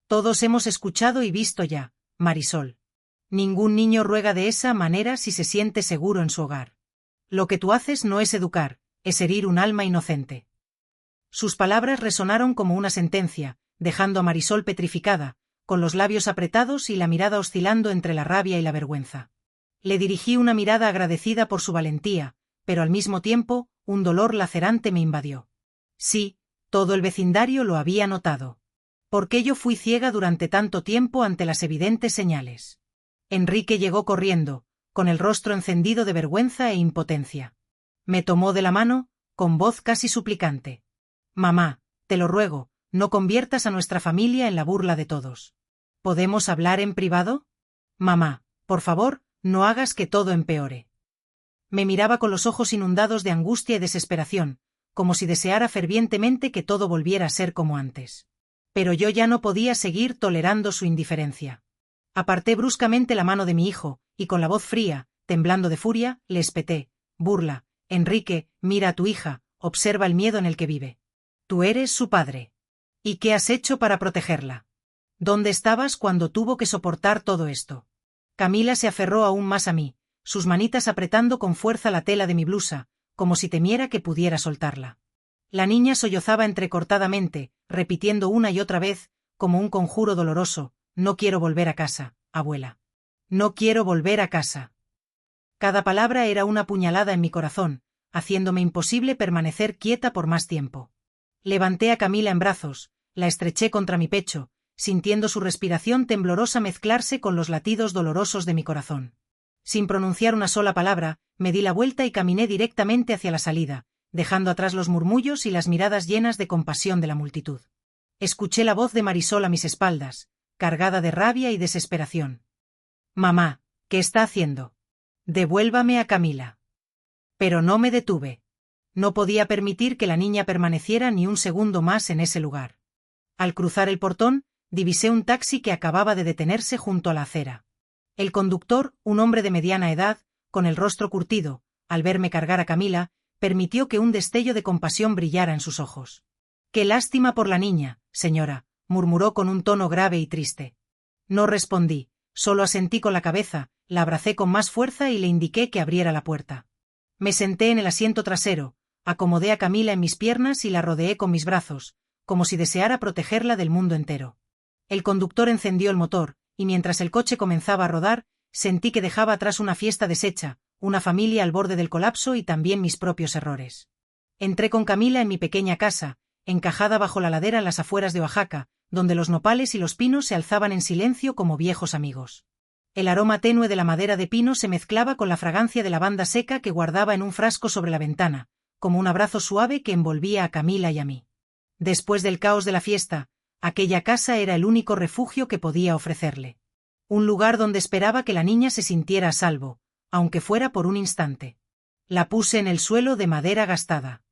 «Todos hemos escuchado y visto ya, Marisol. Ningún niño ruega de esa manera si se siente seguro en su hogar. Lo que tú haces no es educar, es herir un alma inocente. Sus palabras resonaron como una sentencia, dejando a Marisol petrificada, con los labios apretados y la mirada oscilando entre la rabia y la vergüenza. Le dirigí una mirada agradecida por su valentía, pero al mismo tiempo, un dolor lacerante me invadió. Sí, todo el vecindario lo había notado. ¿Por qué yo fui ciega durante tanto tiempo ante las evidentes señales? Enrique llegó corriendo, con el rostro encendido de vergüenza e impotencia. Me tomó de la mano, con voz casi suplicante. Mamá, te lo ruego, no conviertas a nuestra familia en la burla de todos. ¿Podemos hablar en privado? Mamá, por favor, no hagas que todo empeore. Me miraba con los ojos inundados de angustia y desesperación, como si deseara fervientemente que todo volviera a ser como antes. Pero yo ya no podía seguir tolerando su indiferencia. Aparté bruscamente la mano de mi hijo, y con la voz fría, temblando de furia, le espeté: burla, Enrique, mira a tu hija, observa el miedo en el que vive. Tú eres su padre. ¿Y qué has hecho para protegerla? ¿Dónde estabas cuando tuvo que soportar todo esto? Camila se aferró aún más a mí, sus manitas apretando con fuerza la tela de mi blusa, como si temiera que pudiera soltarla. La niña sollozaba entrecortadamente, repitiendo una y otra vez, como un conjuro doloroso: no quiero volver a casa, abuela. No quiero volver a casa. Cada palabra era una puñalada en mi corazón, haciéndome imposible permanecer quieta por más tiempo. Levanté a Camila en brazos, la estreché contra mi pecho, sintiendo su respiración temblorosa mezclarse con los latidos dolorosos de mi corazón. Sin pronunciar una sola palabra, me di la vuelta y caminé directamente hacia la salida, dejando atrás los murmullos y las miradas llenas de compasión de la multitud. Escuché la voz de Marisol a mis espaldas, cargada de rabia y desesperación. Mamá, ¿qué está haciendo? Devuélvame a Camila. Pero no me detuve. No podía permitir que la niña permaneciera ni un segundo más en ese lugar. Al cruzar el portón, divisé un taxi que acababa de detenerse junto a la acera. El conductor, un hombre de mediana edad, con el rostro curtido, al verme cargar a Camila, permitió que un destello de compasión brillara en sus ojos. «Qué lástima por la niña, señora», murmuró con un tono grave y triste. No respondí, solo asentí con la cabeza, la abracé con más fuerza y le indiqué que abriera la puerta. Me senté en el asiento trasero, acomodé a Camila en mis piernas y la rodeé con mis brazos, como si deseara protegerla del mundo entero. El conductor encendió el motor, y mientras el coche comenzaba a rodar, sentí que dejaba atrás una fiesta deshecha, una familia al borde del colapso y también mis propios errores. Entré con Camila en mi pequeña casa, encajada bajo la ladera en las afueras de Oaxaca, donde los nopales y los pinos se alzaban en silencio como viejos amigos. El aroma tenue de la madera de pino se mezclaba con la fragancia de lavanda seca que guardaba en un frasco sobre la ventana, como un abrazo suave que envolvía a Camila y a mí. Después del caos de la fiesta, aquella casa era el único refugio que podía ofrecerle. Un lugar donde esperaba que la niña se sintiera a salvo, aunque fuera por un instante. La puse en el suelo de madera gastada.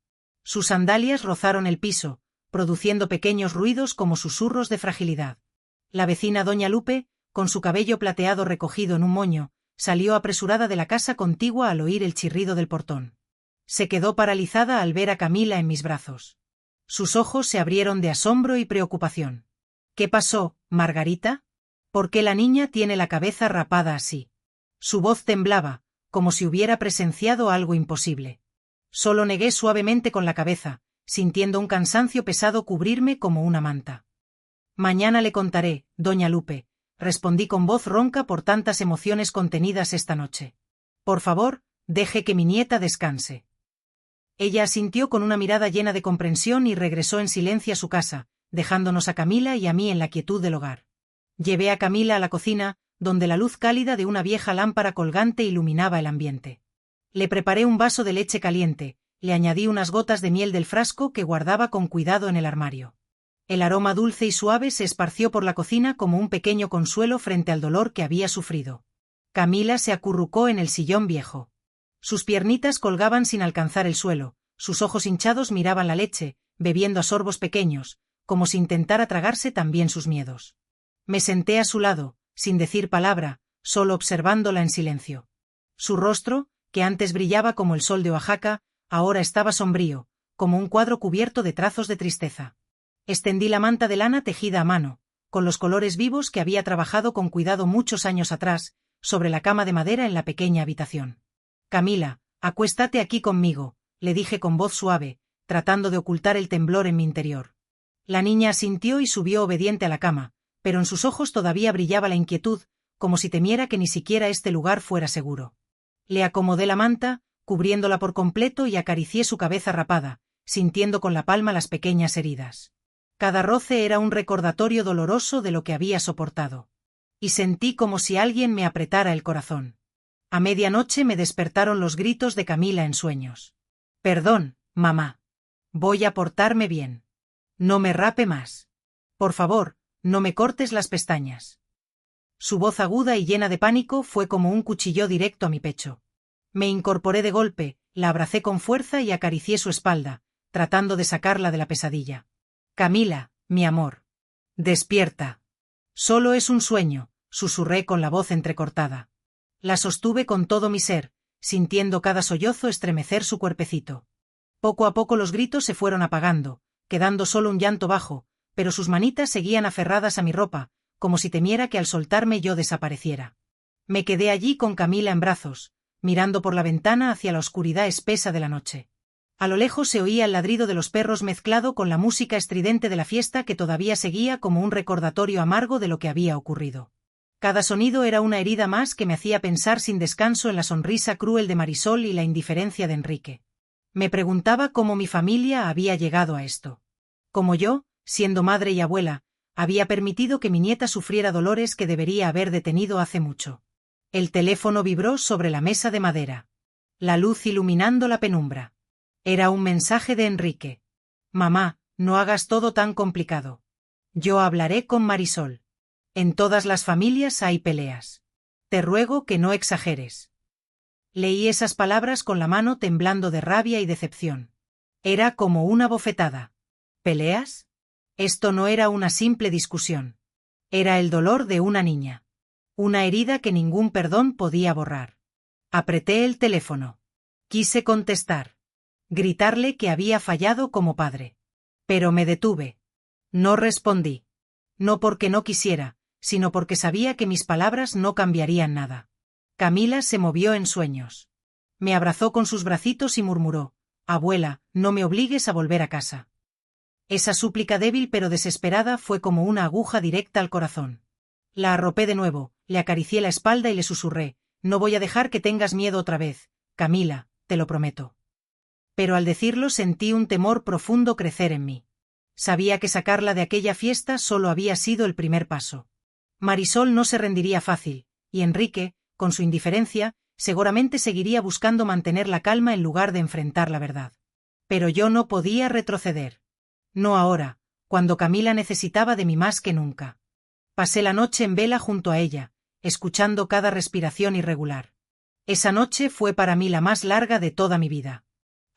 Sus sandalias rozaron el piso, produciendo pequeños ruidos como susurros de fragilidad. La vecina doña Lupe, con su cabello plateado recogido en un moño, salió apresurada de la casa contigua al oír el chirrido del portón. Se quedó paralizada al ver a Camila en mis brazos. Sus ojos se abrieron de asombro y preocupación. ¿Qué pasó, Margarita? ¿Por qué la niña tiene la cabeza rapada así? Su voz temblaba, como si hubiera presenciado algo imposible. Solo negué suavemente con la cabeza, sintiendo un cansancio pesado cubrirme como una manta. Mañana le contaré, doña Lupe, respondí con voz ronca por tantas emociones contenidas esta noche. Por favor, deje que mi nieta descanse. Ella asintió con una mirada llena de comprensión y regresó en silencio a su casa, dejándonos a Camila y a mí en la quietud del hogar. Llevé a Camila a la cocina, donde la luz cálida de una vieja lámpara colgante iluminaba el ambiente. Le preparé un vaso de leche caliente, le añadí unas gotas de miel del frasco que guardaba con cuidado en el armario. El aroma dulce y suave se esparció por la cocina como un pequeño consuelo frente al dolor que había sufrido. Camila se acurrucó en el sillón viejo. Sus piernitas colgaban sin alcanzar el suelo, sus ojos hinchados miraban la leche, bebiendo a sorbos pequeños, como si intentara tragarse también sus miedos. Me senté a su lado, sin decir palabra, solo observándola en silencio. Su rostro, que antes brillaba como el sol de Oaxaca, ahora estaba sombrío, como un cuadro cubierto de trazos de tristeza. Extendí la manta de lana tejida a mano, con los colores vivos que había trabajado con cuidado muchos años atrás, sobre la cama de madera en la pequeña habitación. Camila, acuéstate aquí conmigo, le dije con voz suave, tratando de ocultar el temblor en mi interior. La niña asintió y subió obediente a la cama, pero en sus ojos todavía brillaba la inquietud, como si temiera que ni siquiera este lugar fuera seguro. Le acomodé la manta, cubriéndola por completo, y acaricié su cabeza rapada, sintiendo con la palma las pequeñas heridas. Cada roce era un recordatorio doloroso de lo que había soportado. Y sentí como si alguien me apretara el corazón. A medianoche me despertaron los gritos de Camila en sueños. «Perdón, mamá. Voy a portarme bien. No me rape más. Por favor, no me cortes las pestañas». Su voz aguda y llena de pánico fue como un cuchillo directo a mi pecho. Me incorporé de golpe, la abracé con fuerza y acaricié su espalda, tratando de sacarla de la pesadilla. «Camila, mi amor. Despierta. Solo es un sueño», susurré con la voz entrecortada. La sostuve con todo mi ser, sintiendo cada sollozo estremecer su cuerpecito. Poco a poco los gritos se fueron apagando, quedando solo un llanto bajo, pero sus manitas seguían aferradas a mi ropa, como si temiera que al soltarme yo desapareciera. Me quedé allí con Camila en brazos, mirando por la ventana hacia la oscuridad espesa de la noche. A lo lejos se oía el ladrido de los perros mezclado con la música estridente de la fiesta que todavía seguía como un recordatorio amargo de lo que había ocurrido. Cada sonido era una herida más que me hacía pensar sin descanso en la sonrisa cruel de Marisol y la indiferencia de Enrique. Me preguntaba cómo mi familia había llegado a esto. Cómo yo, siendo madre y abuela, había permitido que mi nieta sufriera dolores que debería haber detenido hace mucho. El teléfono vibró sobre la mesa de madera. La luz iluminando la penumbra. Era un mensaje de Enrique. «Mamá, no hagas todo tan complicado. Yo hablaré con Marisol. En todas las familias hay peleas. Te ruego que no exageres». Leí esas palabras con la mano temblando de rabia y decepción. Era como una bofetada. ¿Peleas? Esto no era una simple discusión. Era el dolor de una niña. Una herida que ningún perdón podía borrar. Apreté el teléfono. Quise contestar. Gritarle que había fallado como padre. Pero me detuve. No respondí. No porque no quisiera, sino porque sabía que mis palabras no cambiarían nada. Camila se movió en sueños. Me abrazó con sus bracitos y murmuró: «Abuela, no me obligues a volver a casa». Esa súplica débil pero desesperada fue como una aguja directa al corazón. La arropé de nuevo, le acaricié la espalda y le susurré: «No voy a dejar que tengas miedo otra vez, Camila, te lo prometo». Pero al decirlo sentí un temor profundo crecer en mí. Sabía que sacarla de aquella fiesta solo había sido el primer paso. Marisol no se rendiría fácil, y Enrique, con su indiferencia, seguramente seguiría buscando mantener la calma en lugar de enfrentar la verdad. Pero yo no podía retroceder. No ahora, cuando Camila necesitaba de mí más que nunca. Pasé la noche en vela junto a ella, escuchando cada respiración irregular. Esa noche fue para mí la más larga de toda mi vida.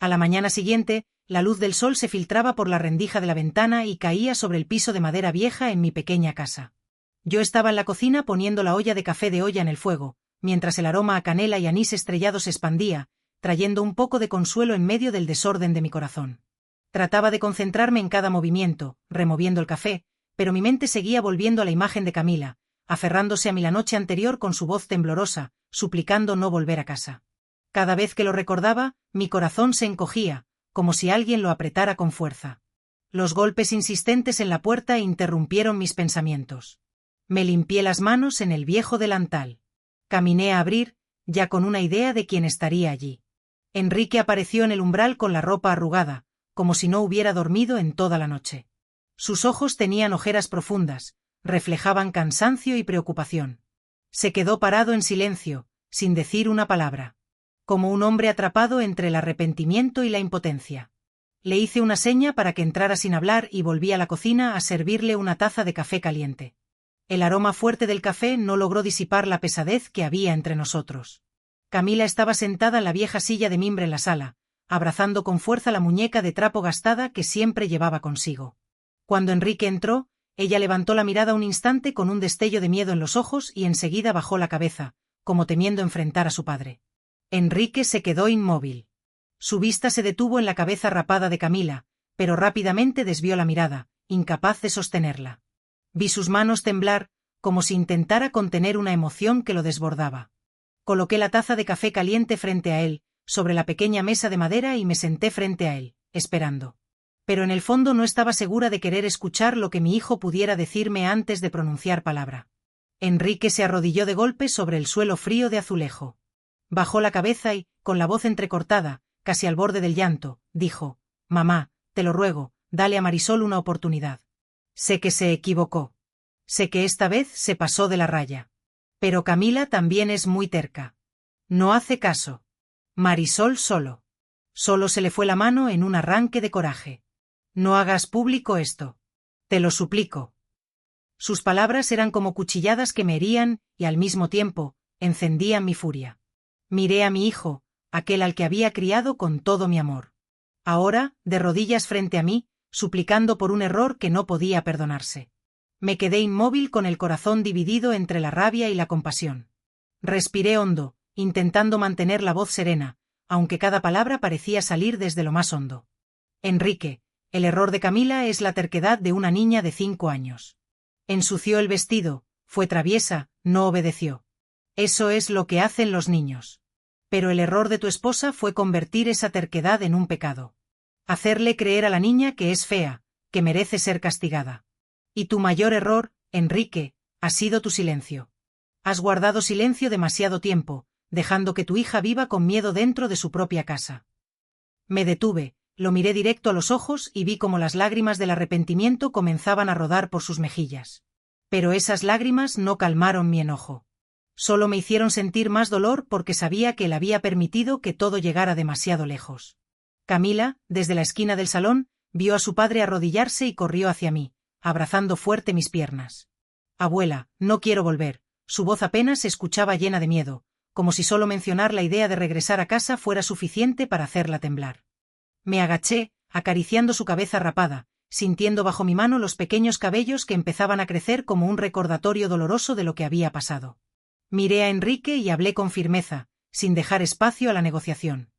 A la mañana siguiente, la luz del sol se filtraba por la rendija de la ventana y caía sobre el piso de madera vieja en mi pequeña casa. Yo estaba en la cocina poniendo la olla de café de olla en el fuego, mientras el aroma a canela y anís estrellado se expandía, trayendo un poco de consuelo en medio del desorden de mi corazón. Trataba de concentrarme en cada movimiento, removiendo el café, pero mi mente seguía volviendo a la imagen de Camila, aferrándose a mí la noche anterior con su voz temblorosa, suplicando no volver a casa. Cada vez que lo recordaba, mi corazón se encogía, como si alguien lo apretara con fuerza. Los golpes insistentes en la puerta interrumpieron mis pensamientos. Me limpié las manos en el viejo delantal. Caminé a abrir, ya con una idea de quién estaría allí. Enrique apareció en el umbral con la ropa arrugada, como si no hubiera dormido en toda la noche. Sus ojos tenían ojeras profundas, reflejaban cansancio y preocupación. Se quedó parado en silencio, sin decir una palabra. Como un hombre atrapado entre el arrepentimiento y la impotencia. Le hice una seña para que entrara sin hablar y volví a la cocina a servirle una taza de café caliente. El aroma fuerte del café no logró disipar la pesadez que había entre nosotros. Camila estaba sentada en la vieja silla de mimbre en la sala, abrazando con fuerza la muñeca de trapo gastada que siempre llevaba consigo. Cuando Enrique entró, ella levantó la mirada un instante con un destello de miedo en los ojos y enseguida bajó la cabeza, como temiendo enfrentar a su padre. Enrique se quedó inmóvil. Su vista se detuvo en la cabeza rapada de Camila, pero rápidamente desvió la mirada, incapaz de sostenerla. Vi sus manos temblar, como si intentara contener una emoción que lo desbordaba. Coloqué la taza de café caliente frente a él, sobre la pequeña mesa de madera y me senté frente a él, esperando. Pero en el fondo no estaba segura de querer escuchar lo que mi hijo pudiera decirme antes de pronunciar palabra. Enrique se arrodilló de golpe sobre el suelo frío de azulejo. Bajó la cabeza y, con la voz entrecortada, casi al borde del llanto, dijo: «Mamá, te lo ruego, dale a Marisol una oportunidad. Sé que se equivocó. Sé que esta vez se pasó de la raya. Pero Camila también es muy terca. No hace caso. Marisol solo se le fue la mano en un arranque de coraje. No hagas público esto. Te lo suplico». Sus palabras eran como cuchilladas que me herían y, al mismo tiempo, encendían mi furia. Miré a mi hijo, aquel al que había criado con todo mi amor. Ahora, de rodillas frente a mí, suplicando por un error que no podía perdonarse. Me quedé inmóvil con el corazón dividido entre la rabia y la compasión. Respiré hondo, intentando mantener la voz serena, aunque cada palabra parecía salir desde lo más hondo. Enrique, el error de Camila es la terquedad de una niña de 5 años. Ensució el vestido, fue traviesa, no obedeció. Eso es lo que hacen los niños. Pero el error de tu esposa fue convertir esa terquedad en un pecado. Hacerle creer a la niña que es fea, que merece ser castigada. Y tu mayor error, Enrique, ha sido tu silencio. Has guardado silencio demasiado tiempo, dejando que tu hija viva con miedo dentro de su propia casa. Me detuve, lo miré directo a los ojos y vi cómo las lágrimas del arrepentimiento comenzaban a rodar por sus mejillas. Pero esas lágrimas no calmaron mi enojo. Solo me hicieron sentir más dolor porque sabía que él había permitido que todo llegara demasiado lejos. Camila, desde la esquina del salón, vio a su padre arrodillarse y corrió hacia mí, abrazando fuerte mis piernas. «Abuela, no quiero volver». Su voz apenas se escuchaba, llena de miedo, como si solo mencionar la idea de regresar a casa fuera suficiente para hacerla temblar. Me agaché, acariciando su cabeza rapada, sintiendo bajo mi mano los pequeños cabellos que empezaban a crecer como un recordatorio doloroso de lo que había pasado. Miré a Enrique y hablé con firmeza, sin dejar espacio a la negociación.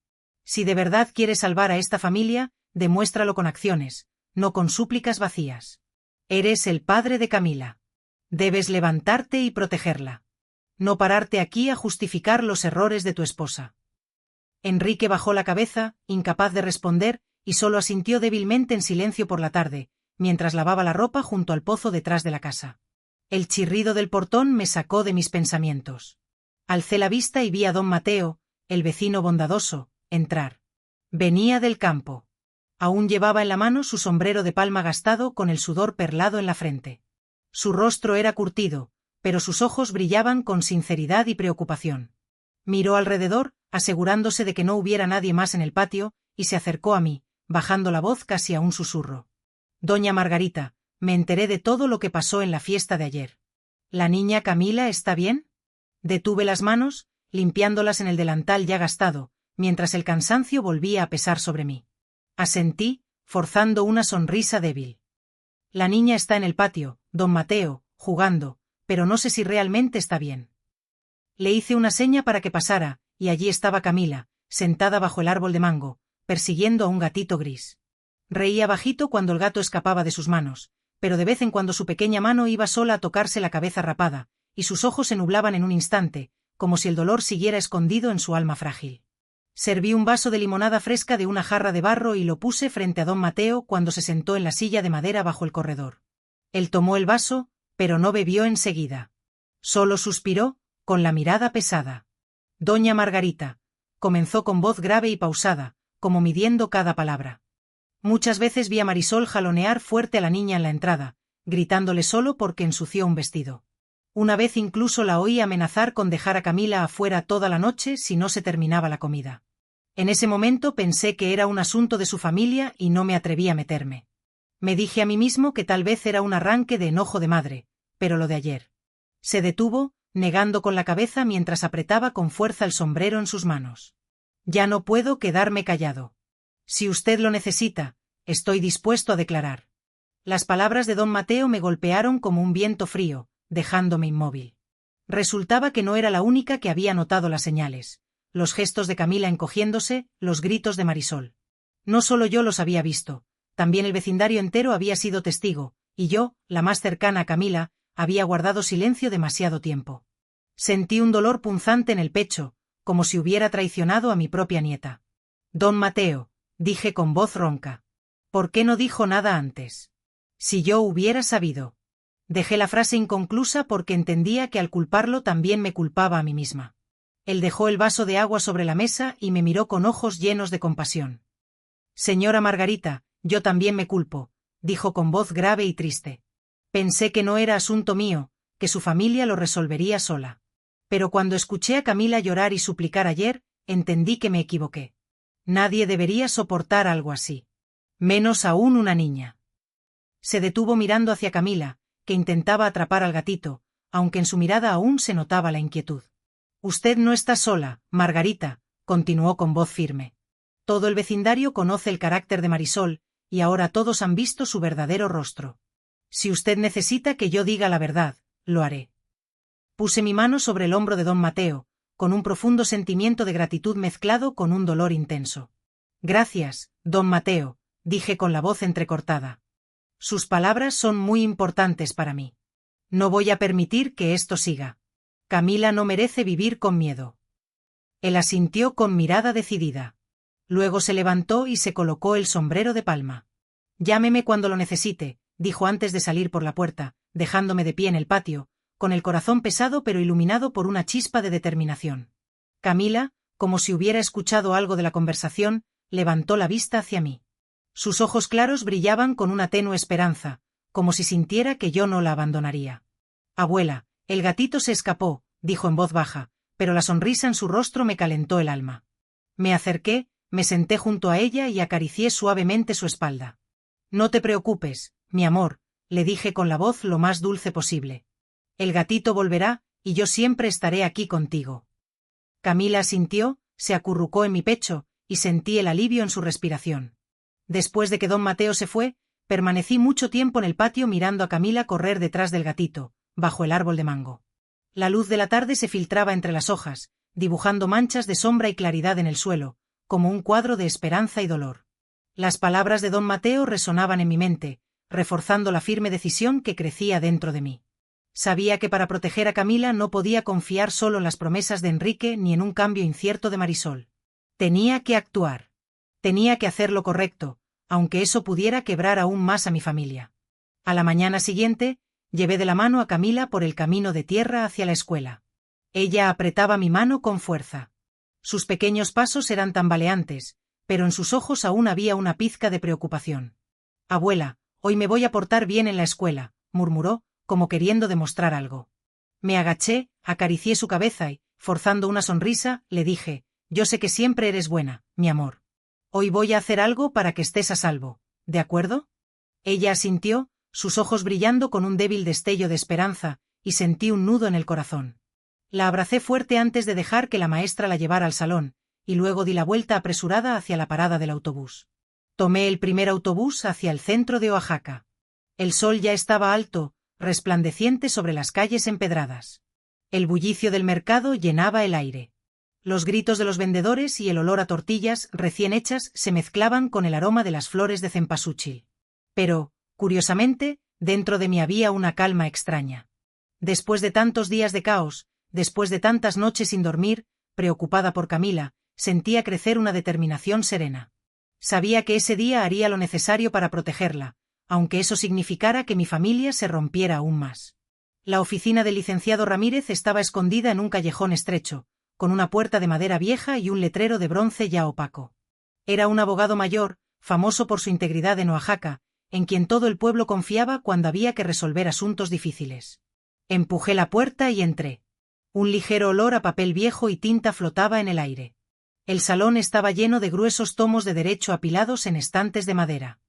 Si de verdad quieres salvar a esta familia, demuéstralo con acciones, no con súplicas vacías. Eres el padre de Camila. Debes levantarte y protegerla. No pararte aquí a justificar los errores de tu esposa. Enrique bajó la cabeza, incapaz de responder, y solo asintió débilmente en silencio por la tarde, mientras lavaba la ropa junto al pozo detrás de la casa. El chirrido del portón me sacó de mis pensamientos. Alcé la vista y vi a don Mateo, el vecino bondadoso, entrar. Venía del campo. Aún llevaba en la mano su sombrero de palma gastado con el sudor perlado en la frente. Su rostro era curtido, pero sus ojos brillaban con sinceridad y preocupación. Miró alrededor, asegurándose de que no hubiera nadie más en el patio, y se acercó a mí, bajando la voz casi a un susurro. «Doña Margarita, me enteré de todo lo que pasó en la fiesta de ayer. ¿La niña Camila está bien?» Detuve las manos, limpiándolas en el delantal ya gastado, mientras el cansancio volvía a pesar sobre mí. Asentí, forzando una sonrisa débil. «La niña está en el patio, don Mateo, jugando, pero no sé si realmente está bien». Le hice una seña para que pasara, y allí estaba Camila, sentada bajo el árbol de mango, persiguiendo a un gatito gris. Reía bajito cuando el gato escapaba de sus manos, pero de vez en cuando su pequeña mano iba sola a tocarse la cabeza rapada, y sus ojos se nublaban en un instante, como si el dolor siguiera escondido en su alma frágil. Serví un vaso de limonada fresca de una jarra de barro y lo puse frente a don Mateo cuando se sentó en la silla de madera bajo el corredor. Él tomó el vaso, pero no bebió enseguida. Solo suspiró, con la mirada pesada. «Doña Margarita», comenzó con voz grave y pausada, como midiendo cada palabra. «Muchas veces vi a Marisol jalonear fuerte a la niña en la entrada, gritándole solo porque ensució un vestido. Una vez incluso la oí amenazar con dejar a Camila afuera toda la noche si no se terminaba la comida. En ese momento pensé que era un asunto de su familia y no me atreví a meterme. Me dije a mí mismo que tal vez era un arranque de enojo de madre, pero lo de ayer». Se detuvo, negando con la cabeza mientras apretaba con fuerza el sombrero en sus manos. «Ya no puedo quedarme callado. Si usted lo necesita, estoy dispuesto a declarar». Las palabras de don Mateo me golpearon como un viento frío, dejándome inmóvil. Resultaba que no era la única que había notado las señales, los gestos de Camila encogiéndose, los gritos de Marisol. No solo yo los había visto, también el vecindario entero había sido testigo, y yo, la más cercana a Camila, había guardado silencio demasiado tiempo. Sentí un dolor punzante en el pecho, como si hubiera traicionado a mi propia nieta. Don Mateo, dije con voz ronca. ¿Por qué no dijo nada antes? Si yo hubiera sabido. Dejé la frase inconclusa porque entendía que al culparlo también me culpaba a mí misma. Él dejó el vaso de agua sobre la mesa y me miró con ojos llenos de compasión. Señora Margarita, yo también me culpo, dijo con voz grave y triste. Pensé que no era asunto mío, que su familia lo resolvería sola. Pero cuando escuché a Camila llorar y suplicar ayer, entendí que me equivoqué. Nadie debería soportar algo así. Menos aún una niña. Se detuvo mirando hacia Camila, que intentaba atrapar al gatito, aunque en su mirada aún se notaba la inquietud. Usted no está sola, Margarita, continuó con voz firme. Todo el vecindario conoce el carácter de Marisol, y ahora todos han visto su verdadero rostro. Si usted necesita que yo diga la verdad, lo haré. Puse mi mano sobre el hombro de don Mateo, con un profundo sentimiento de gratitud mezclado con un dolor intenso. Gracias, don Mateo, dije con la voz entrecortada. Sus palabras son muy importantes para mí. No voy a permitir que esto siga. Camila no merece vivir con miedo. Él asintió con mirada decidida. Luego se levantó y se colocó el sombrero de palma. Llámeme cuando lo necesite, dijo antes de salir por la puerta, dejándome de pie en el patio, con el corazón pesado pero iluminado por una chispa de determinación. Camila, como si hubiera escuchado algo de la conversación, levantó la vista hacia mí. Sus ojos claros brillaban con una tenue esperanza, como si sintiera que yo no la abandonaría. Abuela, el gatito se escapó, dijo en voz baja, pero la sonrisa en su rostro me calentó el alma. Me acerqué, me senté junto a ella y acaricié suavemente su espalda. No te preocupes, mi amor, le dije con la voz lo más dulce posible. El gatito volverá, y yo siempre estaré aquí contigo. Camila asintió, se acurrucó en mi pecho, y sentí el alivio en su respiración. Después de que don Mateo se fue, permanecí mucho tiempo en el patio mirando a Camila correr detrás del gatito, bajo el árbol de mango. La luz de la tarde se filtraba entre las hojas, dibujando manchas de sombra y claridad en el suelo, como un cuadro de esperanza y dolor. Las palabras de don Mateo resonaban en mi mente, reforzando la firme decisión que crecía dentro de mí. Sabía que para proteger a Camila no podía confiar solo en las promesas de Enrique ni en un cambio incierto de Marisol. Tenía que actuar. Tenía que hacer lo correcto, aunque eso pudiera quebrar aún más a mi familia. A la mañana siguiente, llevé de la mano a Camila por el camino de tierra hacia la escuela. Ella apretaba mi mano con fuerza. Sus pequeños pasos eran tambaleantes, pero en sus ojos aún había una pizca de preocupación. Abuela, hoy me voy a portar bien en la escuela, murmuró, como queriendo demostrar algo. Me agaché, acaricié su cabeza y, forzando una sonrisa, le dije, yo sé que siempre eres buena, mi amor. Hoy voy a hacer algo para que estés a salvo, ¿de acuerdo? Ella asintió, sus ojos brillando con un débil destello de esperanza, y sentí un nudo en el corazón. La abracé fuerte antes de dejar que la maestra la llevara al salón, y luego di la vuelta apresurada hacia la parada del autobús. Tomé el primer autobús hacia el centro de Oaxaca. El sol ya estaba alto, resplandeciente sobre las calles empedradas. El bullicio del mercado llenaba el aire. Los gritos de los vendedores y el olor a tortillas recién hechas se mezclaban con el aroma de las flores de cempasúchil. Pero, curiosamente, dentro de mí había una calma extraña. Después de tantos días de caos, después de tantas noches sin dormir, preocupada por Camila, sentía crecer una determinación serena. Sabía que ese día haría lo necesario para protegerla, aunque eso significara que mi familia se rompiera aún más. La oficina del licenciado Ramírez estaba escondida en un callejón estrecho, con una puerta de madera vieja y un letrero de bronce ya opaco. Era un abogado mayor, famoso por su integridad en Oaxaca, en quien todo el pueblo confiaba cuando había que resolver asuntos difíciles. Empujé la puerta y entré. Un ligero olor a papel viejo y tinta flotaba en el aire. El salón estaba lleno de gruesos tomos de derecho apilados en estantes de madera.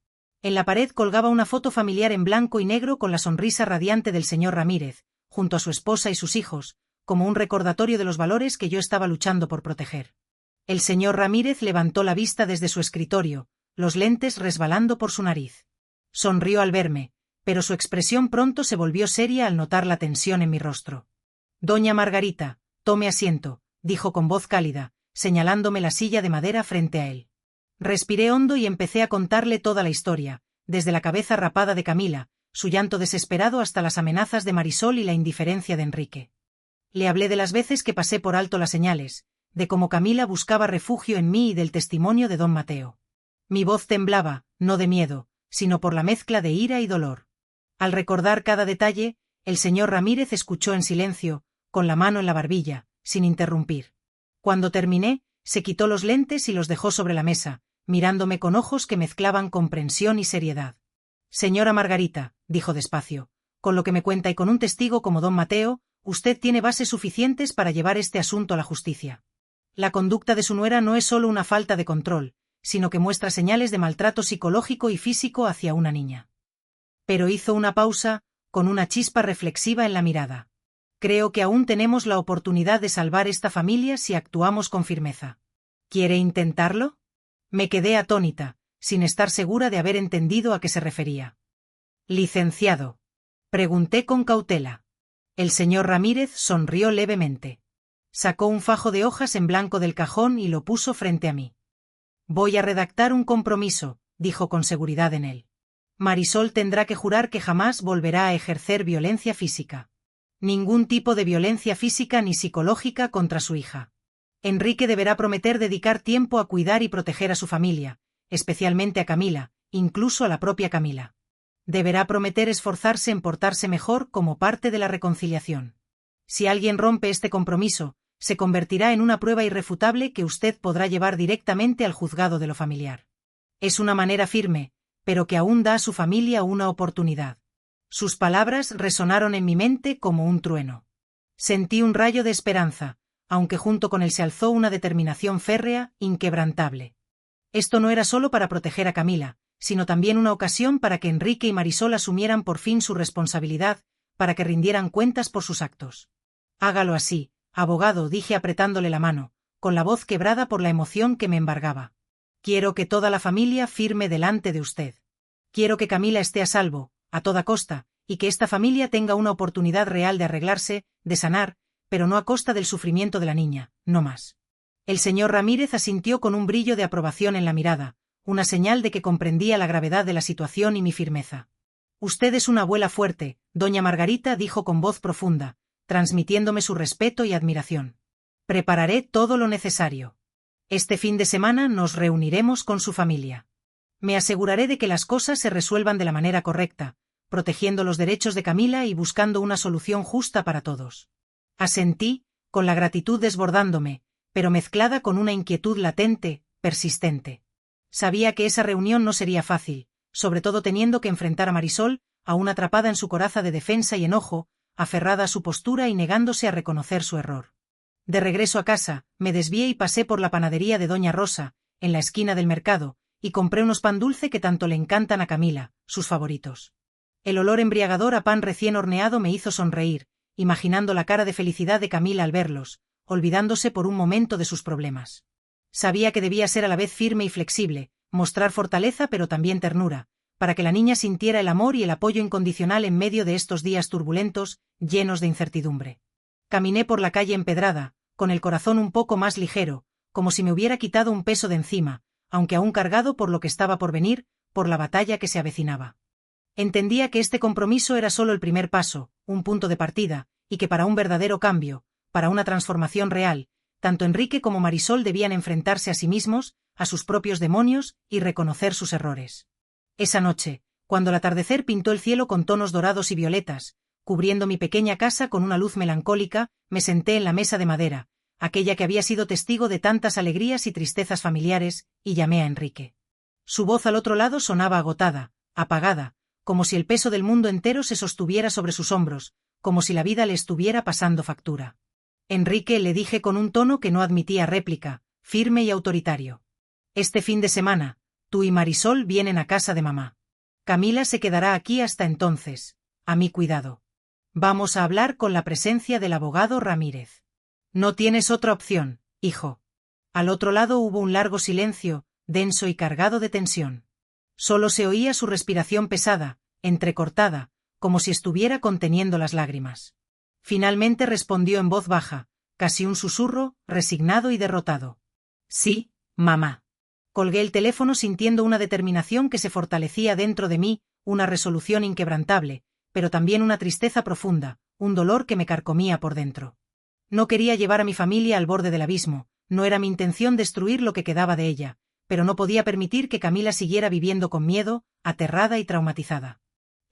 En la pared colgaba una foto familiar en blanco y negro con la sonrisa radiante del señor Ramírez, junto a su esposa y sus hijos, como un recordatorio de los valores que yo estaba luchando por proteger. El señor Ramírez levantó la vista desde su escritorio, los lentes resbalando por su nariz. Sonrió al verme, pero su expresión pronto se volvió seria al notar la tensión en mi rostro. Doña Margarita, tome asiento, dijo con voz cálida, señalándome la silla de madera frente a él. Respiré hondo y empecé a contarle toda la historia, desde la cabeza rapada de Camila, su llanto desesperado hasta las amenazas de Marisol y la indiferencia de Enrique. Le hablé de las veces que pasé por alto las señales, de cómo Camila buscaba refugio en mí y del testimonio de don Mateo. Mi voz temblaba, no de miedo, sino por la mezcla de ira y dolor. Al recordar cada detalle, el señor Ramírez escuchó en silencio, con la mano en la barbilla, sin interrumpir. Cuando terminé, se quitó los lentes y los dejó sobre la mesa, mirándome con ojos que mezclaban comprensión y seriedad. Señora Margarita, dijo despacio, con lo que me cuenta y con un testigo como don Mateo, usted tiene bases suficientes para llevar este asunto a la justicia. La conducta de su nuera no es solo una falta de control, sino que muestra señales de maltrato psicológico y físico hacia una niña. Pero hizo una pausa, con una chispa reflexiva en la mirada. Creo que aún tenemos la oportunidad de salvar esta familia si actuamos con firmeza. ¿Quiere intentarlo? Me quedé atónita, sin estar segura de haber entendido a qué se refería. Licenciado. Pregunté con cautela. El señor Ramírez sonrió levemente. Sacó un fajo de hojas en blanco del cajón y lo puso frente a mí. Voy a redactar un compromiso, dijo con seguridad en él. Marisol tendrá que jurar que jamás volverá a ejercer violencia física. Ningún tipo de violencia física ni psicológica contra su hija. Enrique deberá prometer dedicar tiempo a cuidar y proteger a su familia, especialmente a Camila, incluso a la propia Camila. Deberá prometer esforzarse en portarse mejor como parte de la reconciliación. Si alguien rompe este compromiso, se convertirá en una prueba irrefutable que usted podrá llevar directamente al juzgado de lo familiar. Es una manera firme, pero que aún da a su familia una oportunidad. Sus palabras resonaron en mi mente como un trueno. Sentí un rayo de esperanza, aunque junto con él se alzó una determinación férrea, inquebrantable. Esto no era solo para proteger a Camila, sino también una ocasión para que Enrique y Marisol asumieran por fin su responsabilidad, para que rindieran cuentas por sus actos. Hágalo así, abogado, dije apretándole la mano, con la voz quebrada por la emoción que me embargaba. Quiero que toda la familia firme delante de usted. Quiero que Camila esté a salvo, a toda costa, y que esta familia tenga una oportunidad real de arreglarse, de sanar, pero no a costa del sufrimiento de la niña, no más. El señor Ramírez asintió con un brillo de aprobación en la mirada, una señal de que comprendía la gravedad de la situación y mi firmeza. Usted es una abuela fuerte, doña Margarita dijo con voz profunda, transmitiéndome su respeto y admiración. Prepararé todo lo necesario. Este fin de semana nos reuniremos con su familia. Me aseguraré de que las cosas se resuelvan de la manera correcta, protegiendo los derechos de Camila y buscando una solución justa para todos. Asentí, con la gratitud desbordándome, pero mezclada con una inquietud latente, persistente. Sabía que esa reunión no sería fácil, sobre todo teniendo que enfrentar a Marisol, aún atrapada en su coraza de defensa y enojo, aferrada a su postura y negándose a reconocer su error. De regreso a casa, me desvié y pasé por la panadería de Doña Rosa, en la esquina del mercado, y compré unos pan dulce que tanto le encantan a Camila, sus favoritos. El olor embriagador a pan recién horneado me hizo sonreír, imaginando la cara de felicidad de Camila al verlos, olvidándose por un momento de sus problemas. Sabía que debía ser a la vez firme y flexible, mostrar fortaleza pero también ternura, para que la niña sintiera el amor y el apoyo incondicional en medio de estos días turbulentos, llenos de incertidumbre. Caminé por la calle empedrada, con el corazón un poco más ligero, como si me hubiera quitado un peso de encima, aunque aún cargado por lo que estaba por venir, por la batalla que se avecinaba. Entendía que este compromiso era solo el primer paso, un punto de partida, y que para un verdadero cambio, para una transformación real, tanto Enrique como Marisol debían enfrentarse a sí mismos, a sus propios demonios, y reconocer sus errores. Esa noche, cuando el atardecer pintó el cielo con tonos dorados y violetas, cubriendo mi pequeña casa con una luz melancólica, me senté en la mesa de madera, aquella que había sido testigo de tantas alegrías y tristezas familiares, y llamé a Enrique. Su voz al otro lado sonaba agotada, apagada, como si el peso del mundo entero se sostuviera sobre sus hombros, como si la vida le estuviera pasando factura. Enrique, le dije con un tono que no admitía réplica, firme y autoritario. Este fin de semana, tú y Marisol vienen a casa de mamá. Camila se quedará aquí hasta entonces, a mi cuidado. Vamos a hablar con la presencia del abogado Ramírez. No tienes otra opción, hijo. Al otro lado hubo un largo silencio, denso y cargado de tensión. Solo se oía su respiración pesada, entrecortada, como si estuviera conteniendo las lágrimas. Finalmente respondió en voz baja, casi un susurro, resignado y derrotado. Sí, mamá. Colgué el teléfono sintiendo una determinación que se fortalecía dentro de mí, una resolución inquebrantable, pero también una tristeza profunda, un dolor que me carcomía por dentro. No quería llevar a mi familia al borde del abismo, no era mi intención destruir lo que quedaba de ella, pero no podía permitir que Camila siguiera viviendo con miedo, aterrada y traumatizada.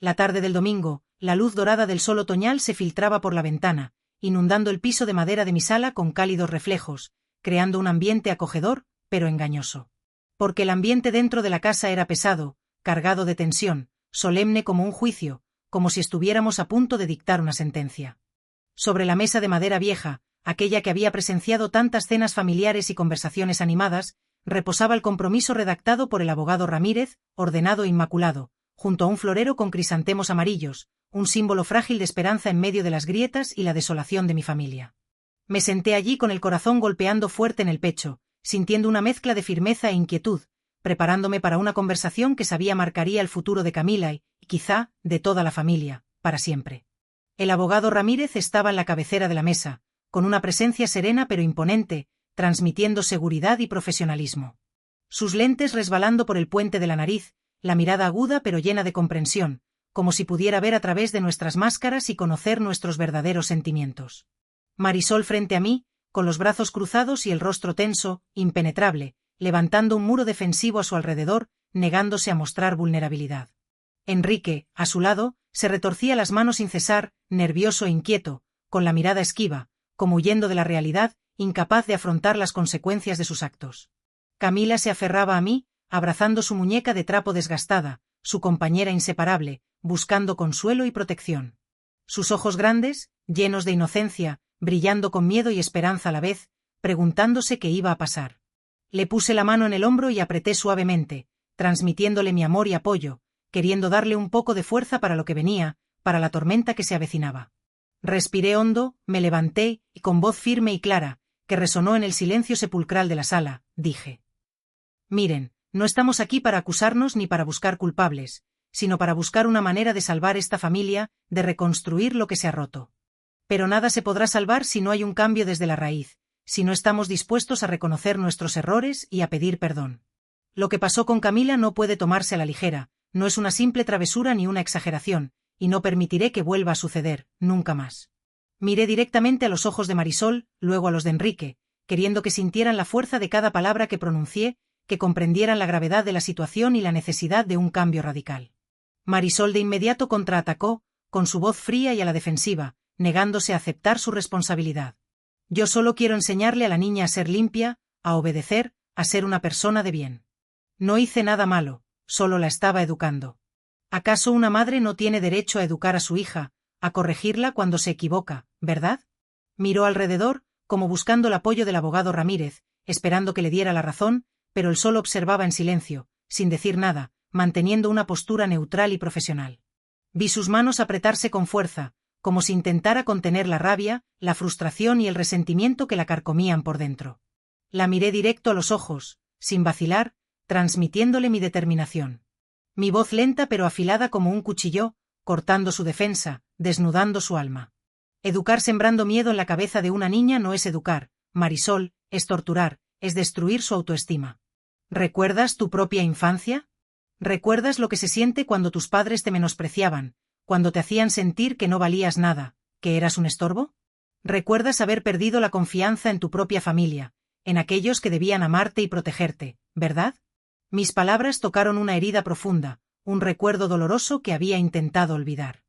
La tarde del domingo, la luz dorada del sol otoñal se filtraba por la ventana, inundando el piso de madera de mi sala con cálidos reflejos, creando un ambiente acogedor, pero engañoso. Porque el ambiente dentro de la casa era pesado, cargado de tensión, solemne como un juicio, como si estuviéramos a punto de dictar una sentencia. Sobre la mesa de madera vieja, aquella que había presenciado tantas cenas familiares y conversaciones animadas, reposaba el compromiso redactado por el abogado Ramírez, ordenado e inmaculado, junto a un florero con crisantemos amarillos, un símbolo frágil de esperanza en medio de las grietas y la desolación de mi familia. Me senté allí con el corazón golpeando fuerte en el pecho, sintiendo una mezcla de firmeza e inquietud, preparándome para una conversación que sabía marcaría el futuro de Camila y, quizá, de toda la familia, para siempre. El abogado Ramírez estaba en la cabecera de la mesa, con una presencia serena pero imponente, transmitiendo seguridad y profesionalismo. Sus lentes resbalando por el puente de la nariz, la mirada aguda pero llena de comprensión, como si pudiera ver a través de nuestras máscaras y conocer nuestros verdaderos sentimientos. Marisol frente a mí, con los brazos cruzados y el rostro tenso, impenetrable, levantando un muro defensivo a su alrededor, negándose a mostrar vulnerabilidad. Enrique, a su lado, se retorcía las manos sin cesar, nervioso e inquieto, con la mirada esquiva, como huyendo de la realidad, incapaz de afrontar las consecuencias de sus actos. Camila se aferraba a mí, abrazando su muñeca de trapo desgastada, su compañera inseparable, buscando consuelo y protección. Sus ojos grandes, llenos de inocencia, brillando con miedo y esperanza a la vez, preguntándose qué iba a pasar. Le puse la mano en el hombro y apreté suavemente, transmitiéndole mi amor y apoyo, queriendo darle un poco de fuerza para lo que venía, para la tormenta que se avecinaba. Respiré hondo, me levanté, y con voz firme y clara, que resonó en el silencio sepulcral de la sala, dije: «Miren, no estamos aquí para acusarnos ni para buscar culpables, sino para buscar una manera de salvar esta familia, de reconstruir lo que se ha roto. Pero nada se podrá salvar si no hay un cambio desde la raíz, si no estamos dispuestos a reconocer nuestros errores y a pedir perdón. Lo que pasó con Camila no puede tomarse a la ligera, no es una simple travesura ni una exageración, y no permitiré que vuelva a suceder, nunca más». Miré directamente a los ojos de Marisol, luego a los de Enrique, queriendo que sintieran la fuerza de cada palabra que pronuncié, que comprendieran la gravedad de la situación y la necesidad de un cambio radical. Marisol de inmediato contraatacó, con su voz fría y a la defensiva, negándose a aceptar su responsabilidad. «Yo solo quiero enseñarle a la niña a ser limpia, a obedecer, a ser una persona de bien. No hice nada malo, solo la estaba educando. ¿Acaso una madre no tiene derecho a educar a su hija, a corregirla cuando se equivoca, verdad?». Miró alrededor, como buscando el apoyo del abogado Ramírez, esperando que le diera la razón, pero él solo observaba en silencio, sin decir nada, manteniendo una postura neutral y profesional. Vi sus manos apretarse con fuerza, como si intentara contener la rabia, la frustración y el resentimiento que la carcomían por dentro. La miré directo a los ojos, sin vacilar, transmitiéndole mi determinación. Mi voz lenta pero afilada como un cuchillo, cortando su defensa, desnudando su alma. Educar sembrando miedo en la cabeza de una niña no es educar, Marisol, es torturar, es destruir su autoestima. ¿Recuerdas tu propia infancia? ¿Recuerdas lo que se siente cuando tus padres te menospreciaban, cuando te hacían sentir que no valías nada, que eras un estorbo? ¿Recuerdas haber perdido la confianza en tu propia familia, en aquellos que debían amarte y protegerte, verdad? Mis palabras tocaron una herida profunda, un recuerdo doloroso que había intentado olvidar.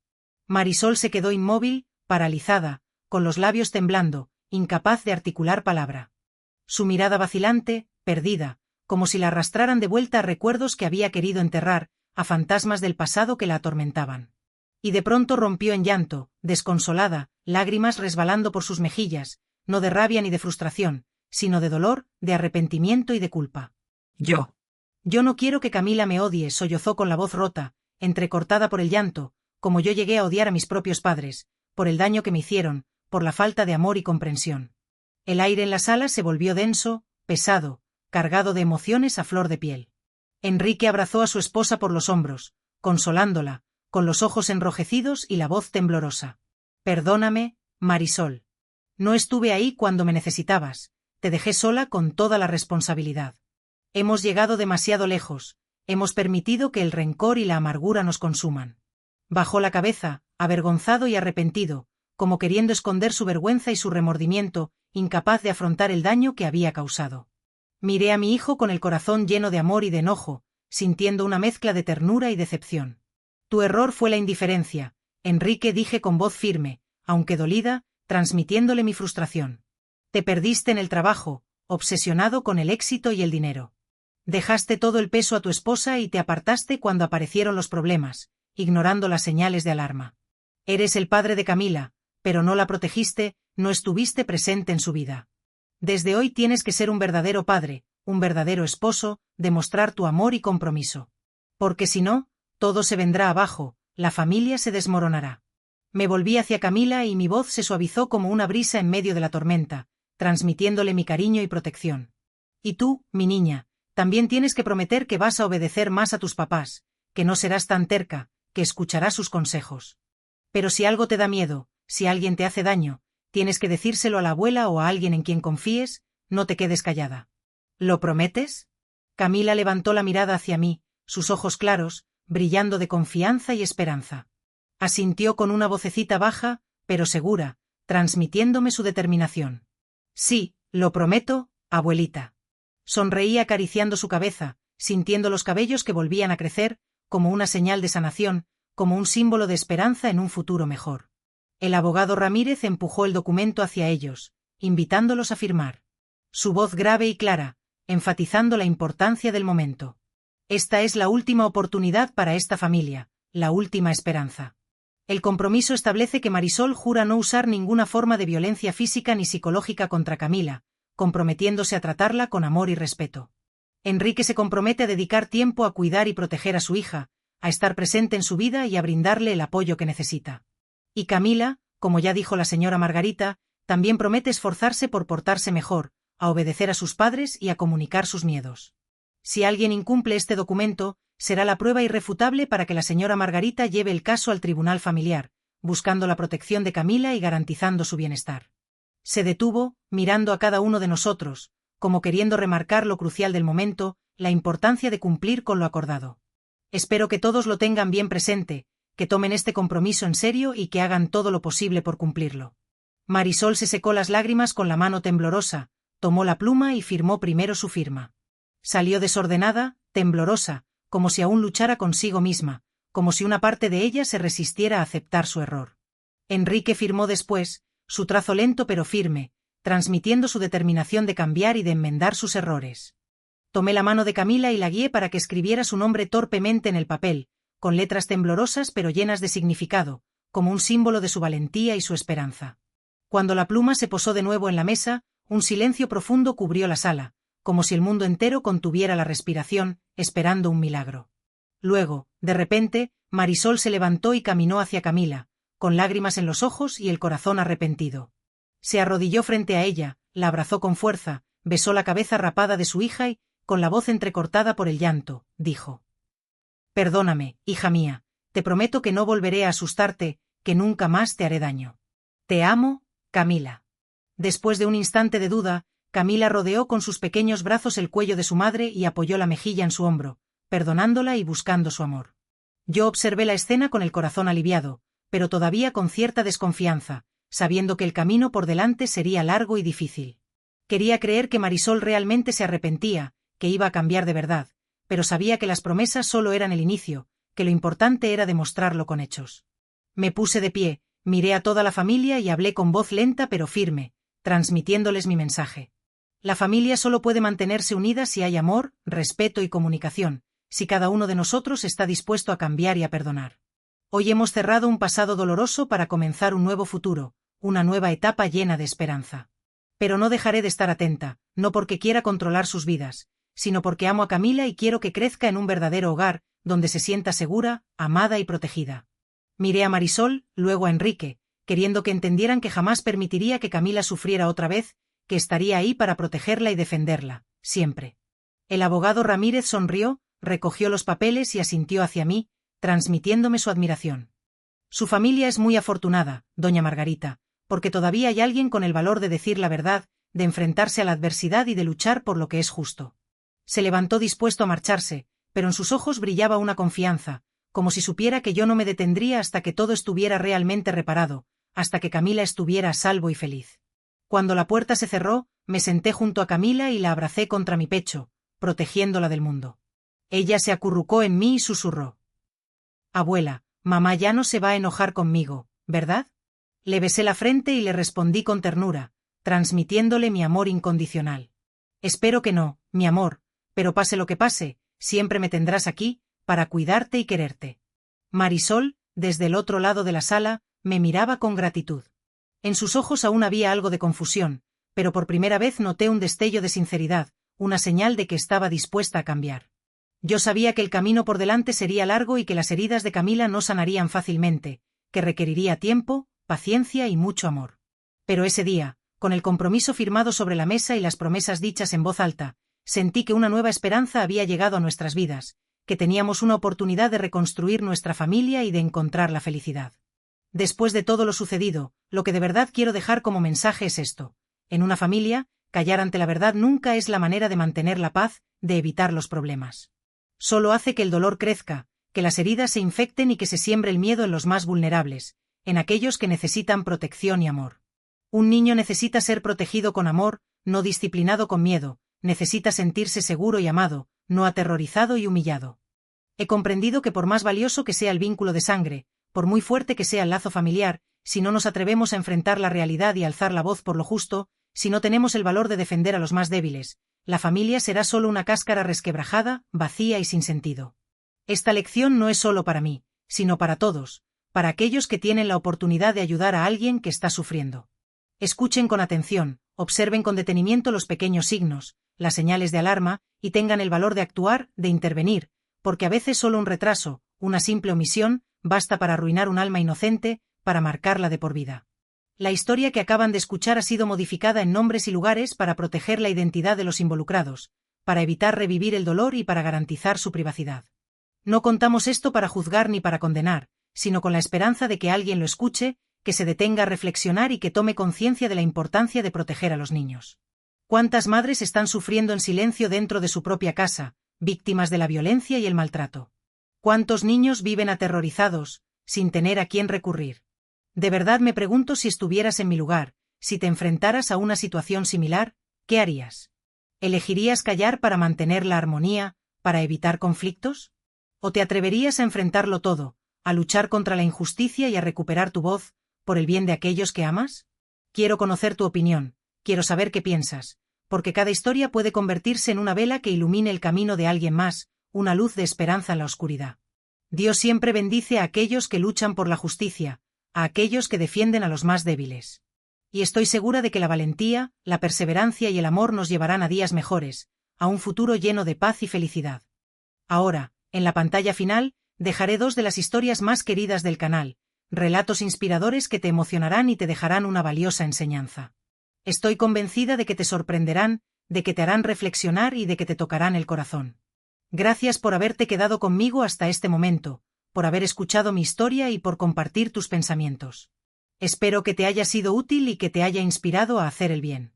Marisol se quedó inmóvil, paralizada, con los labios temblando, incapaz de articular palabra. Su mirada vacilante, perdida, como si la arrastraran de vuelta a recuerdos que había querido enterrar, a fantasmas del pasado que la atormentaban. Y de pronto rompió en llanto, desconsolada, lágrimas resbalando por sus mejillas, no de rabia ni de frustración, sino de dolor, de arrepentimiento y de culpa. Yo no quiero que Camila me odie», sollozó con la voz rota, entrecortada por el llanto, como yo llegué a odiar a mis propios padres, por el daño que me hicieron, por la falta de amor y comprensión. El aire en la sala se volvió denso, pesado, cargado de emociones a flor de piel. Enrique abrazó a su esposa por los hombros, consolándola, con los ojos enrojecidos y la voz temblorosa. «Perdóname, Marisol. No estuve ahí cuando me necesitabas, te dejé sola con toda la responsabilidad. Hemos llegado demasiado lejos, hemos permitido que el rencor y la amargura nos consuman». Bajó la cabeza, avergonzado y arrepentido, como queriendo esconder su vergüenza y su remordimiento, incapaz de afrontar el daño que había causado. Miré a mi hijo con el corazón lleno de amor y de enojo, sintiendo una mezcla de ternura y decepción. Tu error fue la indiferencia, Enrique, dije con voz firme, aunque dolida, transmitiéndole mi frustración. Te perdiste en el trabajo, obsesionado con el éxito y el dinero. Dejaste todo el peso a tu esposa y te apartaste cuando aparecieron los problemas, ignorando las señales de alarma. Eres el padre de Camila, pero no la protegiste, no estuviste presente en su vida. Desde hoy tienes que ser un verdadero padre, un verdadero esposo, demostrar tu amor y compromiso. Porque si no, todo se vendrá abajo, la familia se desmoronará. Me volví hacia Camila y mi voz se suavizó como una brisa en medio de la tormenta, transmitiéndole mi cariño y protección. Y tú, mi niña, también tienes que prometer que vas a obedecer más a tus papás, que no serás tan terca, que escucharás sus consejos. Pero si algo te da miedo, si alguien te hace daño, tienes que decírselo a la abuela o a alguien en quien confíes, no te quedes callada. ¿Lo prometes? Camila levantó la mirada hacia mí, sus ojos claros, brillando de confianza y esperanza. Asintió con una vocecita baja, pero segura, transmitiéndome su determinación. Sí, lo prometo, abuelita. Sonreí acariciando su cabeza, sintiendo los cabellos que volvían a crecer, como una señal de sanación, como un símbolo de esperanza en un futuro mejor. El abogado Ramírez empujó el documento hacia ellos, invitándolos a firmar. Su voz grave y clara, enfatizando la importancia del momento. Esta es la última oportunidad para esta familia, la última esperanza. El compromiso establece que Marisol jura no usar ninguna forma de violencia física ni psicológica contra Camila, comprometiéndose a tratarla con amor y respeto. Enrique se compromete a dedicar tiempo a cuidar y proteger a su hija, a estar presente en su vida y a brindarle el apoyo que necesita. Y Camila, como ya dijo la señora Margarita, también promete esforzarse por portarse mejor, a obedecer a sus padres y a comunicar sus miedos. Si alguien incumple este documento, será la prueba irrefutable para que la señora Margarita lleve el caso al tribunal familiar, buscando la protección de Camila y garantizando su bienestar. Se detuvo, mirando a cada uno de nosotros, como queriendo remarcar lo crucial del momento, la importancia de cumplir con lo acordado. Espero que todos lo tengan bien presente, que tomen este compromiso en serio y que hagan todo lo posible por cumplirlo. Marisol se secó las lágrimas con la mano temblorosa, tomó la pluma y firmó primero su firma. Salió desordenada, temblorosa, como si aún luchara consigo misma, como si una parte de ella se resistiera a aceptar su error. Enrique firmó después, su trazo lento pero firme, transmitiendo su determinación de cambiar y de enmendar sus errores. Tomé la mano de Camila y la guié para que escribiera su nombre torpemente en el papel, con letras temblorosas pero llenas de significado, como un símbolo de su valentía y su esperanza. Cuando la pluma se posó de nuevo en la mesa, un silencio profundo cubrió la sala, como si el mundo entero contuviera la respiración, esperando un milagro. Luego, de repente, Marisol se levantó y caminó hacia Camila, con lágrimas en los ojos y el corazón arrepentido. Se arrodilló frente a ella, la abrazó con fuerza, besó la cabeza rapada de su hija y, con la voz entrecortada por el llanto, dijo: «Perdóname, hija mía, te prometo que no volveré a asustarte, que nunca más te haré daño. Te amo, Camila». Después de un instante de duda, Camila rodeó con sus pequeños brazos el cuello de su madre y apoyó la mejilla en su hombro, perdonándola y buscando su amor. Yo observé la escena con el corazón aliviado, pero todavía con cierta desconfianza, sabiendo que el camino por delante sería largo y difícil. Quería creer que Marisol realmente se arrepentía, que iba a cambiar de verdad, pero sabía que las promesas solo eran el inicio, que lo importante era demostrarlo con hechos. Me puse de pie, miré a toda la familia y hablé con voz lenta pero firme, transmitiéndoles mi mensaje. La familia solo puede mantenerse unida si hay amor, respeto y comunicación, si cada uno de nosotros está dispuesto a cambiar y a perdonar. Hoy hemos cerrado un pasado doloroso para comenzar un nuevo futuro, una nueva etapa llena de esperanza. Pero no dejaré de estar atenta, no porque quiera controlar sus vidas, sino porque amo a Camila y quiero que crezca en un verdadero hogar, donde se sienta segura, amada y protegida. Miré a Marisol, luego a Enrique, queriendo que entendieran que jamás permitiría que Camila sufriera otra vez, que estaría ahí para protegerla y defenderla, siempre. El abogado Ramírez sonrió, recogió los papeles y asintió hacia mí, transmitiéndome su admiración. Su familia es muy afortunada, doña Margarita, porque todavía hay alguien con el valor de decir la verdad, de enfrentarse a la adversidad y de luchar por lo que es justo. Se levantó dispuesto a marcharse, pero en sus ojos brillaba una confianza, como si supiera que yo no me detendría hasta que todo estuviera realmente reparado, hasta que Camila estuviera a salvo y feliz. Cuando la puerta se cerró, me senté junto a Camila y la abracé contra mi pecho, protegiéndola del mundo. Ella se acurrucó en mí y susurró: «Abuela, mamá ya no se va a enojar conmigo, ¿verdad?». Le besé la frente y le respondí con ternura, transmitiéndole mi amor incondicional. «Espero que no, mi amor, pero pase lo que pase, siempre me tendrás aquí, para cuidarte y quererte». Marisol, desde el otro lado de la sala, me miraba con gratitud. En sus ojos aún había algo de confusión, pero por primera vez noté un destello de sinceridad, una señal de que estaba dispuesta a cambiar. Yo sabía que el camino por delante sería largo y que las heridas de Camila no sanarían fácilmente, que requeriría tiempo, paciencia y mucho amor. Pero ese día, con el compromiso firmado sobre la mesa y las promesas dichas en voz alta, sentí que una nueva esperanza había llegado a nuestras vidas, que teníamos una oportunidad de reconstruir nuestra familia y de encontrar la felicidad. Después de todo lo sucedido, lo que de verdad quiero dejar como mensaje es esto: en una familia, callar ante la verdad nunca es la manera de mantener la paz, de evitar los problemas. Solo hace que el dolor crezca, que las heridas se infecten y que se siembre el miedo en los más vulnerables, en aquellos que necesitan protección y amor. Un niño necesita ser protegido con amor, no disciplinado con miedo, necesita sentirse seguro y amado, no aterrorizado y humillado. He comprendido que por más valioso que sea el vínculo de sangre, por muy fuerte que sea el lazo familiar, si no nos atrevemos a enfrentar la realidad y alzar la voz por lo justo, si no tenemos el valor de defender a los más débiles, la familia será solo una cáscara resquebrajada, vacía y sin sentido. Esta lección no es solo para mí, sino para todos, para aquellos que tienen la oportunidad de ayudar a alguien que está sufriendo. Escuchen con atención, observen con detenimiento los pequeños signos, las señales de alarma, y tengan el valor de actuar, de intervenir, porque a veces solo un retraso, una simple omisión, basta para arruinar un alma inocente, para marcarla de por vida. La historia que acaban de escuchar ha sido modificada en nombres y lugares para proteger la identidad de los involucrados, para evitar revivir el dolor y para garantizar su privacidad. No contamos esto para juzgar ni para condenar, sino con la esperanza de que alguien lo escuche, que se detenga a reflexionar y que tome conciencia de la importancia de proteger a los niños. ¿Cuántas madres están sufriendo en silencio dentro de su propia casa, víctimas de la violencia y el maltrato? ¿Cuántos niños viven aterrorizados, sin tener a quién recurrir? De verdad me pregunto, si estuvieras en mi lugar, si te enfrentaras a una situación similar, ¿qué harías? ¿Elegirías callar para mantener la armonía, para evitar conflictos? ¿O te atreverías a enfrentarlo todo, a luchar contra la injusticia y a recuperar tu voz, por el bien de aquellos que amas? Quiero conocer tu opinión, quiero saber qué piensas, porque cada historia puede convertirse en una vela que ilumine el camino de alguien más, una luz de esperanza en la oscuridad. Dios siempre bendice a aquellos que luchan por la justicia, a aquellos que defienden a los más débiles. Y estoy segura de que la valentía, la perseverancia y el amor nos llevarán a días mejores, a un futuro lleno de paz y felicidad. Ahora, en la pantalla final, dejaré dos de las historias más queridas del canal, relatos inspiradores que te emocionarán y te dejarán una valiosa enseñanza. Estoy convencida de que te sorprenderán, de que te harán reflexionar y de que te tocarán el corazón. Gracias por haberte quedado conmigo hasta este momento, por haber escuchado mi historia y por compartir tus pensamientos. Espero que te haya sido útil y que te haya inspirado a hacer el bien.